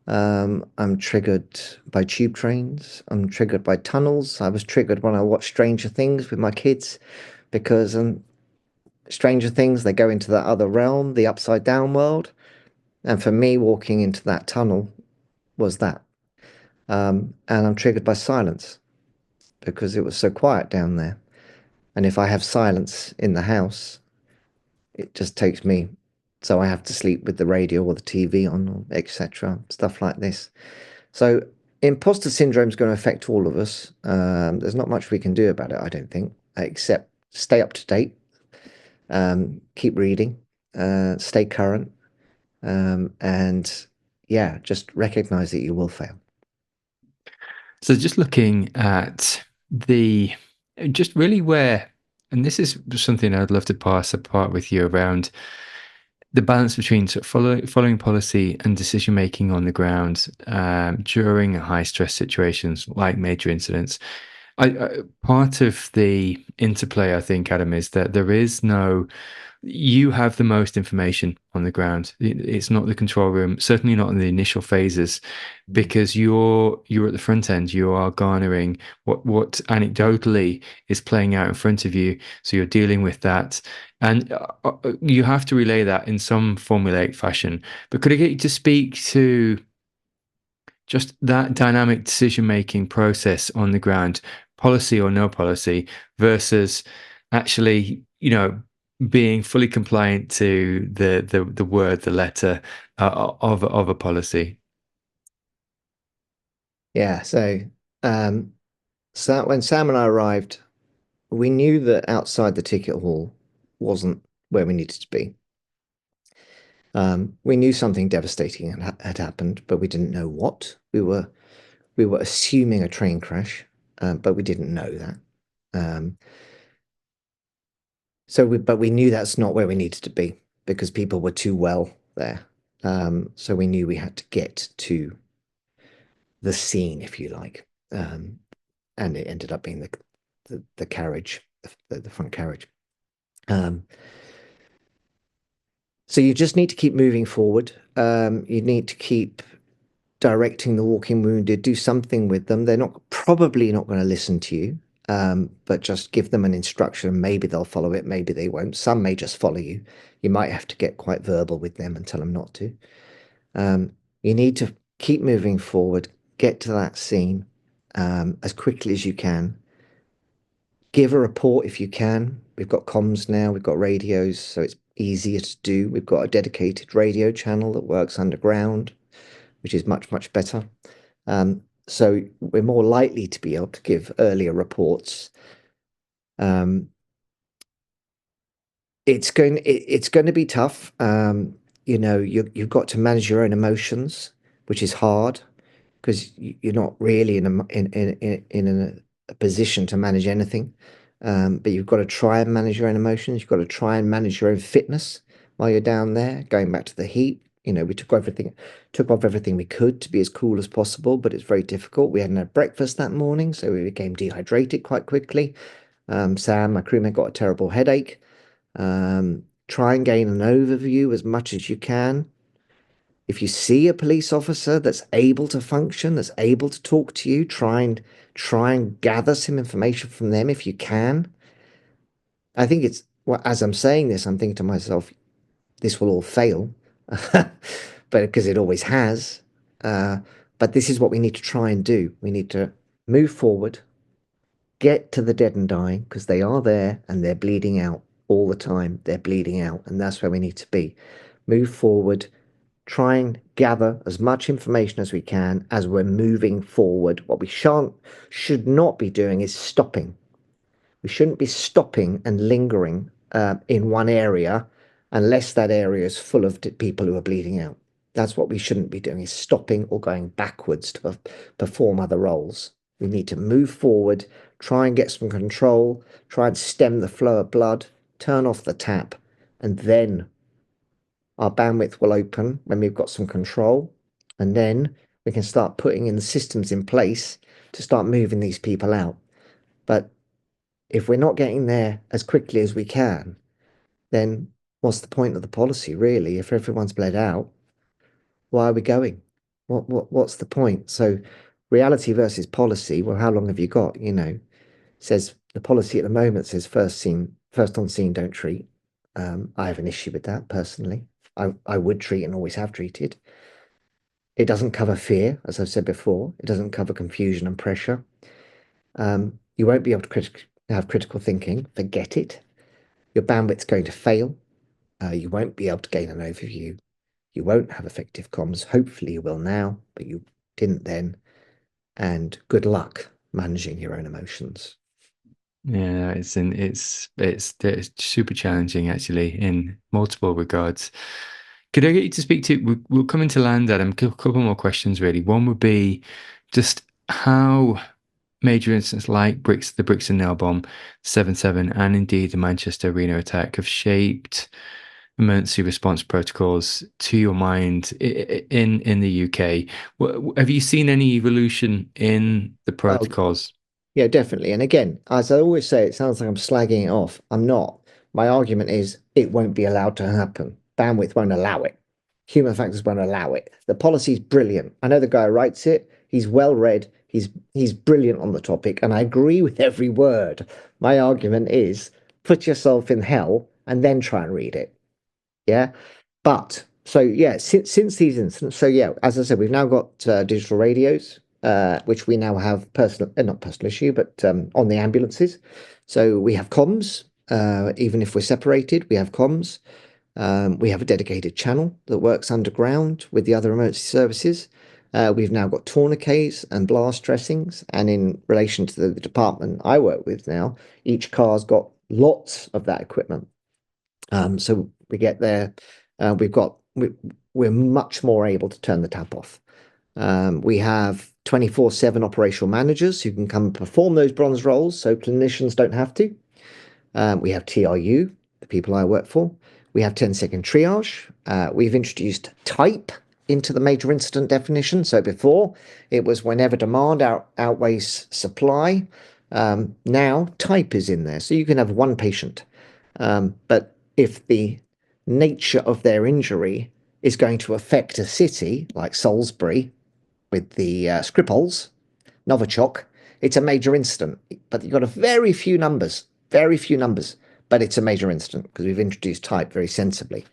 [SPEAKER 2] I'm triggered by tube trains. I'm triggered by tunnels. I was triggered when I watched Stranger Things with my kids because Stranger Things, they go into that other realm, the upside down world. And for me, walking into that tunnel was that. And I'm triggered by silence because it was so quiet down there. And if I have silence in the house, it just takes me. So I have to sleep with the radio or the TV on, etc. Stuff like this. So imposter syndrome is going to affect all of us. There's not much we can do about it, I don't think, except stay up to date, keep reading, stay current, and yeah, just recognize that you will fail.
[SPEAKER 1] So just looking at the just really where, and this is something I'd love to pass apart with you around the balance between sort of following policy and decision making on the ground during high stress situations like major incidents. Part of the interplay, I think, Adam, is that there is no, you have the most information on the ground. It's not the control room, certainly not in the initial phases, because you're at the front end. You are garnering what anecdotally is playing out in front of you. So you're dealing with that, and you have to relay that in some formulaic fashion. But could I get you to speak to just that dynamic decision making process on the ground, policy or no policy, versus actually, being fully compliant to the word, the letter of a policy?
[SPEAKER 2] Yeah, um, so when Sam and I arrived, we knew that outside the ticket hall wasn't where we needed to be. We knew something devastating had happened, but we didn't know what. We were assuming a train crash, but we didn't know that. Um, but we knew that's not where we needed to be because people were too well there. So we knew we had to get to the scene, if you like. And it ended up being the carriage, the front carriage. Um, so you just need to keep moving forward. You need to keep directing the walking wounded, do something with them. They're not probably not going to listen to you, but just give them an instruction. Maybe they'll follow it, maybe they won't. Some may just follow you. You might have to get quite verbal with them and tell them not to. You need to keep moving forward, get to that scene as quickly as you can. Give a report if you can. We've got comms now, we've got radios, so it's easier to do. We've got a dedicated radio channel that works underground, which is much, much better. So we're more likely to be able to give earlier reports. It's going to be tough. You've got to manage your own emotions, which is hard because you're not really in a position to manage anything. But you've got to try and manage your own emotions. You've got to try and manage your own fitness while you're down there. Going back to the heat, we took off everything we could to be as cool as possible, but it's very difficult. We hadn't had breakfast that morning, so we became dehydrated quite quickly. Sam, my crewmate, got a terrible headache. Try and gain an overview as much as you can. If you see a police officer that's able to function, that's able to talk to you, try and gather some information from them if you can. I think it's well, as I'm saying this, I'm thinking to myself, this will all fail, but because it always has. But this is what we need to try and do. We need to move forward, get to the dead and dying because they are there and they're bleeding out all the time. They're bleeding out, and that's where we need to be. Move forward, try and gather as much information as we can as we're moving forward. What we should not be doing is stopping. We shouldn't be stopping and lingering in one area unless that area is full of people who are bleeding out. That's what we shouldn't be doing, is stopping or going backwards to perform other roles. We need to move forward, try and get some control, try and stem the flow of blood, turn off the tap, and then our bandwidth will open when we've got some control. And then we can start putting in the systems in place to start moving these people out. But if we're not getting there as quickly as we can, then what's the point of the policy, really? If everyone's bled out, why are we going? What's the point? So reality versus policy, well, how long have you got? Says the policy at the moment says first on scene, don't treat. I have an issue with that personally. I would treat and always have treated. It doesn't cover fear, as I've said before. It doesn't cover confusion and pressure. You won't be able to have critical thinking. Forget it. Your bandwidth's going to fail. You won't be able to gain an overview. You won't have effective comms. Hopefully you will now, but you didn't then. And good luck managing your own emotions.
[SPEAKER 1] Yeah, it's super challenging actually in multiple regards. Could I get you to speak to? We'll come into land, Adam. A couple more questions really. One would be just how major incidents like the Brixton nail bomb, 7/7, and indeed the Manchester Arena attack have shaped emergency response protocols to your mind in the UK. Have you seen any evolution in the
[SPEAKER 2] Oh,
[SPEAKER 1] protocols?
[SPEAKER 2] yeah, definitely. And again, as I always say, it sounds like I'm slagging it off. I'm not. My argument is it won't be allowed to happen. Bandwidth won't allow it. Human factors won't allow it. The policy's brilliant. I know the guy who writes it. He's well read. He's brilliant on the topic, and I agree with every word. My argument is put yourself in hell and then try and read it. Yeah. But so yeah, since these incidents, so yeah, as I said, we've now got digital radios, which we now have personal, not personal issue, but on the ambulances. So we have comms, even if we're separated, we have comms. We have a dedicated channel that works underground with the other emergency services. We've now got tourniquets and blast dressings, and in relation to the department I work with now, each car's got lots of that equipment. So we get there, we're much more able to turn the tap off. We have 24/7 operational managers who can come and perform those bronze roles, so clinicians don't have to. We have TRU, the people I work for. We have 10-second triage. We've introduced type into the major incident definition. So before it was whenever demand outweighs supply. Now type is in there, so you can have one patient. But if the nature of their injury is going to affect a city like Salisbury with the Skripals, Novichok, it's a major incident. But you've got a very few numbers, but it's a major incident because we've introduced type very sensibly.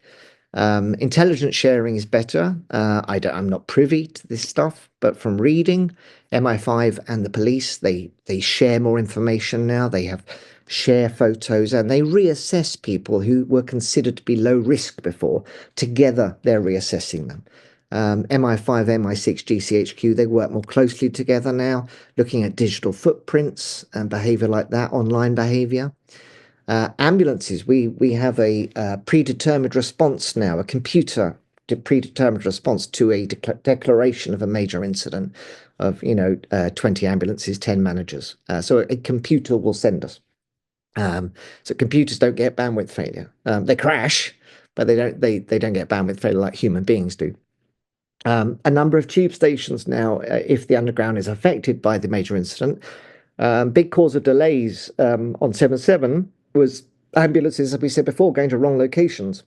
[SPEAKER 2] Intelligence sharing is better. I'm not privy to this stuff, but from reading, MI5 and the police, they share more information now. They have share photos and they reassess people who were considered to be low risk before. Together, they're reassessing them. MI5, MI6, GCHQ, they work more closely together now, looking at digital footprints and behavior like that, online behavior. Ambulances, we have a predetermined response now, a computer predetermined response to a declaration of a major incident of 20 ambulances, 10 managers. So a computer will send us. So computers don't get bandwidth failure. They crash, but they don't get bandwidth failure like human beings do. A number of tube stations now, if the underground is affected by the major incident, big cause of delays on 7/7 was ambulances, as we said before, going to wrong locations.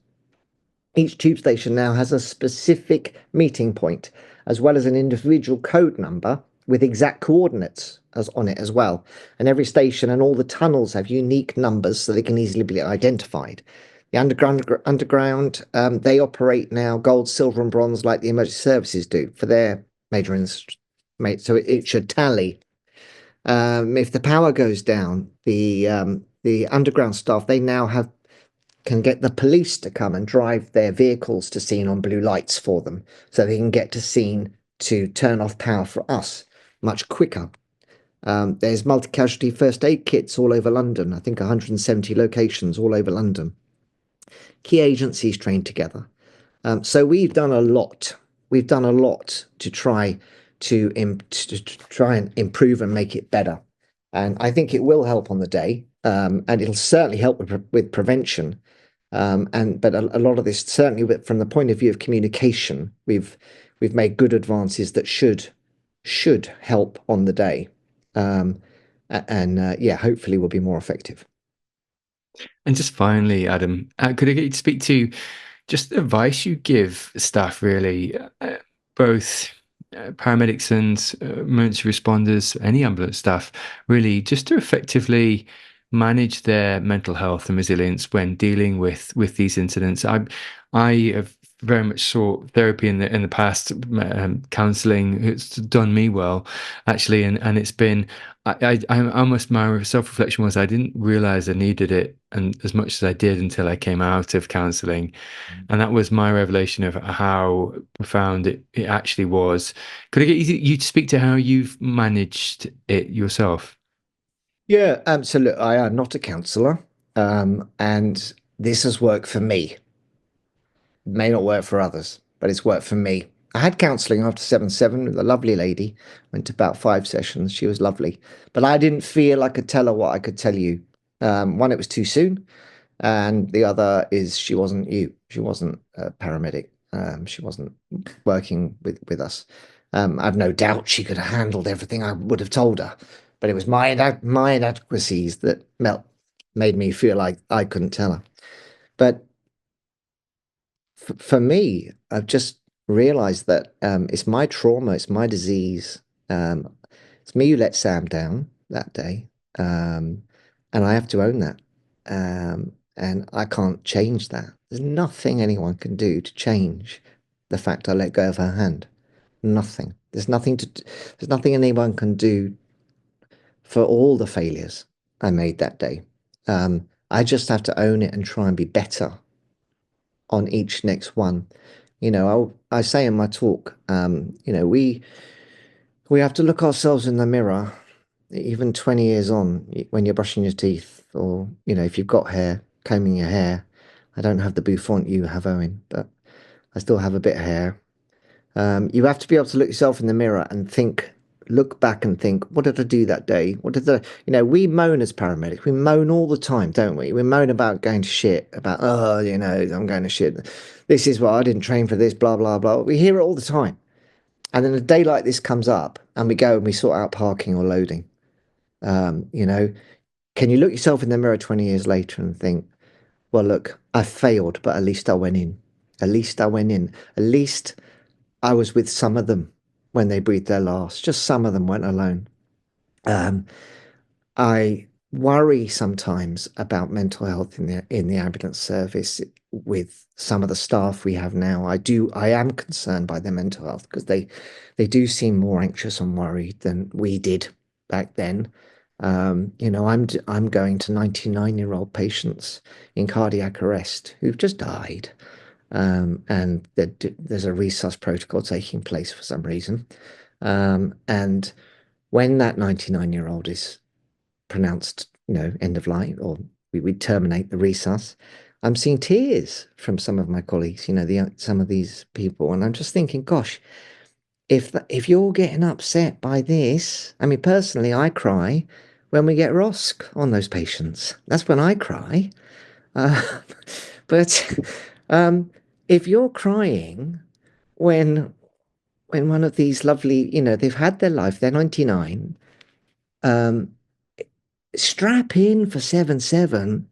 [SPEAKER 2] Each tube station now has a specific meeting point, as well as an individual code number with exact coordinates on it as well. And every station and all the tunnels have unique numbers so they can easily be identified. The underground, they operate now gold, silver, and bronze like the emergency services do for their major instruments. So it should tally. If the power goes down, the underground staff they now can get the police to come and drive their vehicles to scene on blue lights for them, so they can get to scene to turn off power for us much quicker. There's multi-casualty first aid kits all over London. I think 170 locations all over London. Key agencies trained together. So we've done a lot. We've done a lot to try and improve and make it better. And I think it will help on the day, and it'll certainly help with prevention. But a lot of this, certainly from the point of view of communication, we've made good advances that should help on the day, and yeah, hopefully will be more effective.
[SPEAKER 1] And just finally, Adam, could I get you to speak to just the advice you give staff, really, both paramedics and emergency responders, any ambulance staff, really, just to effectively manage their mental health and resilience when dealing with these incidents. I have very much sought therapy in the past, counselling. It's done me well, actually, and it's been. I almost my self-reflection was I didn't realize I needed it and as much as I did until I came out of counseling, and that was my revelation of how profound it actually was. Could I get you to speak to how you've managed it yourself?
[SPEAKER 2] Yeah, so look, I am not a counsellor, and this has worked for me. It may not work for others, but it's worked for me. I had counselling after 7-7 with a lovely lady. Went to about 5 sessions. She was lovely, but I didn't feel I could tell her what I could tell you. One, it was too soon, and the other is she wasn't you. She wasn't a paramedic. She wasn't working with us. I've no doubt she could have handled everything I would have told her, but it was my inadequacies that made me feel like I couldn't tell her. But for me, I've just realized that it's my trauma, it's my disease. It's me who let Sam down that day. And I have to own that. And I can't change that. There's nothing anyone can do to change the fact I let go of her hand. Nothing. There's nothing anyone can do for all the failures I made that day. I just have to own it and try and be better on each next one. I say in my talk, we have to look ourselves in the mirror, even 20 years on, when you're brushing your teeth, or if you've got hair, combing your hair. I don't have the bouffant you have, Owen, but I still have a bit of hair. You have to be able to look yourself in the mirror and look back and think, what did I do that day? We moan as paramedics. We moan all the time, don't we? We moan about going to shit, about, oh, I'm going to shit. This is why I didn't train for this, blah, blah, blah. We hear it all the time. And then a day like this comes up and we go and we sort out parking or loading. Um, you know, can you look yourself in the mirror 20 years later and think, well, look, I failed, but at least I went in. At least I went in. At least I was with some of them when they breathed their last. Just some of them went alone. Um, I worry sometimes about mental health in the ambulance service with some of the staff we have now. I am concerned by their mental health because they do seem more anxious and worried than we did back then. I'm going to 99-year-old patients in cardiac arrest who've just died. And there's a resus protocol taking place for some reason. And when that 99-year-old is pronounced, end of life, or we terminate the resus, I'm seeing tears from some of my colleagues, some of these people, and I'm just thinking, gosh, if you're getting upset by this, I mean, personally, I cry when we get ROSC on those patients. That's when I cry. Uh, but if you're crying when one of these lovely, they've had their life, they're 99, um, strap in for 7-7.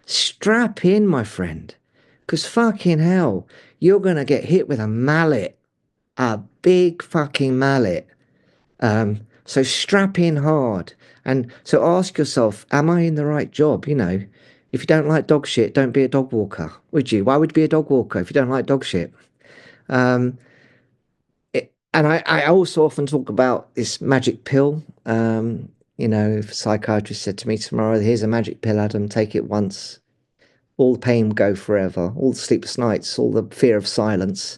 [SPEAKER 2] Strap in, my friend. Because fucking hell, you're going to get hit with a mallet. A big fucking mallet. So strap in hard. And so ask yourself, am I in the right job? If you don't like dog shit, don't be a dog walker, would you? Why would you be a dog walker if you don't like dog shit? Um, and I also often talk about this magic pill. If a psychiatrist said to me tomorrow, here's a magic pill, Adam, take it once. All the pain will go forever, all the sleepless nights, all the fear of silence,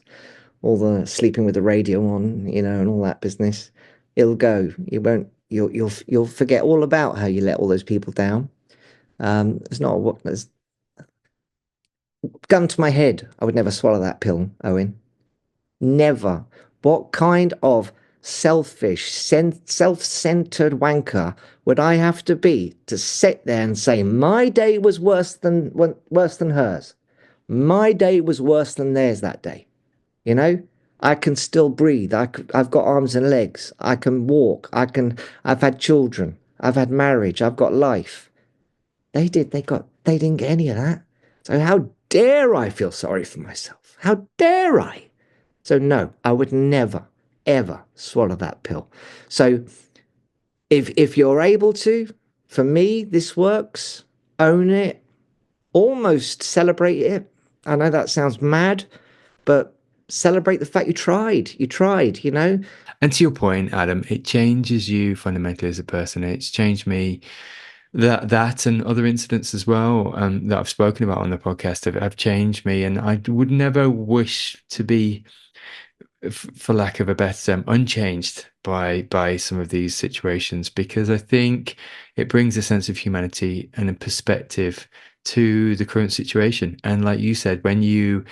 [SPEAKER 2] all the sleeping with the radio on, and all that business. It'll go. You won't. You'll forget all about how you let all those people down. It's not what. There's gun to my head. I would never swallow that pill, Owen. Never. What kind of selfish, self-centered wanker would I have to be to sit there and say my day was worse than hers? My day was worse than theirs that day. You know, I can still breathe. I've got arms and legs. I can walk. I've had children. I've had marriage. I've got life. They did. they didn't get any of that. So how dare I feel sorry for myself? How dare I? So no, I would never, ever swallow that pill. So if you're able to, for me, this works. Own it, almost celebrate it. I know that sounds mad, but celebrate the fact you tried. You tried, you know?
[SPEAKER 1] And to your point, Adam, it changes you fundamentally as a person. It's changed me. That and other incidents as well, that I've spoken about on the podcast have changed me, and I would never wish to be, for lack of a better term, unchanged by some of these situations, because I think it brings a sense of humanity and a perspective to the current situation. And like you said, when you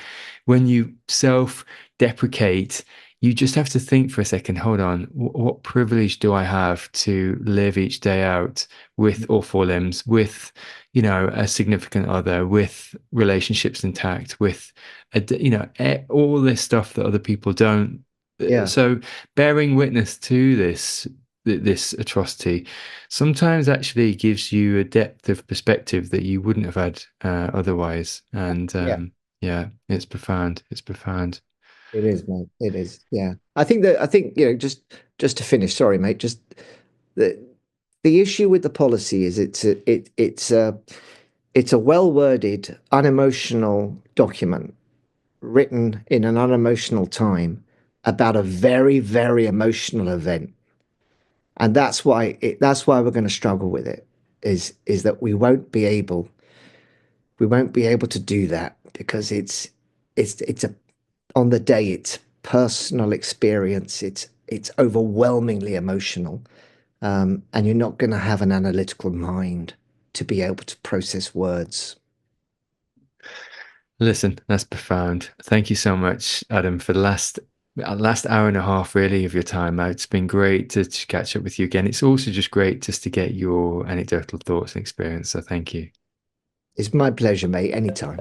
[SPEAKER 1] self-deprecate, you just have to think for a second, hold on, what privilege do I have to live each day out with all four limbs, with, a significant other, with relationships intact, with, all this stuff that other people don't.
[SPEAKER 2] Yeah.
[SPEAKER 1] So bearing witness to this atrocity sometimes actually gives you a depth of perspective that you wouldn't have had otherwise. And
[SPEAKER 2] Yeah.
[SPEAKER 1] yeah, it's profound. It's profound.
[SPEAKER 2] It is, mate. It is. Yeah. I think, just to finish, sorry, mate, just the the issue with the policy is it's a well-worded, unemotional document written in an unemotional time about a very, very emotional event. And that's why we're going to struggle with it, is that we won't be able to do that because it's a on the day it's personal experience, it's overwhelmingly emotional, and you're not going to have an analytical mind to be able to process words.
[SPEAKER 1] Listen, that's profound. Thank you so much, Adam, for the last hour and a half, really, of your time. It's been great to catch up with you again. It's also just great just to get your anecdotal thoughts and experience. So thank you.
[SPEAKER 2] It's my pleasure, mate, anytime.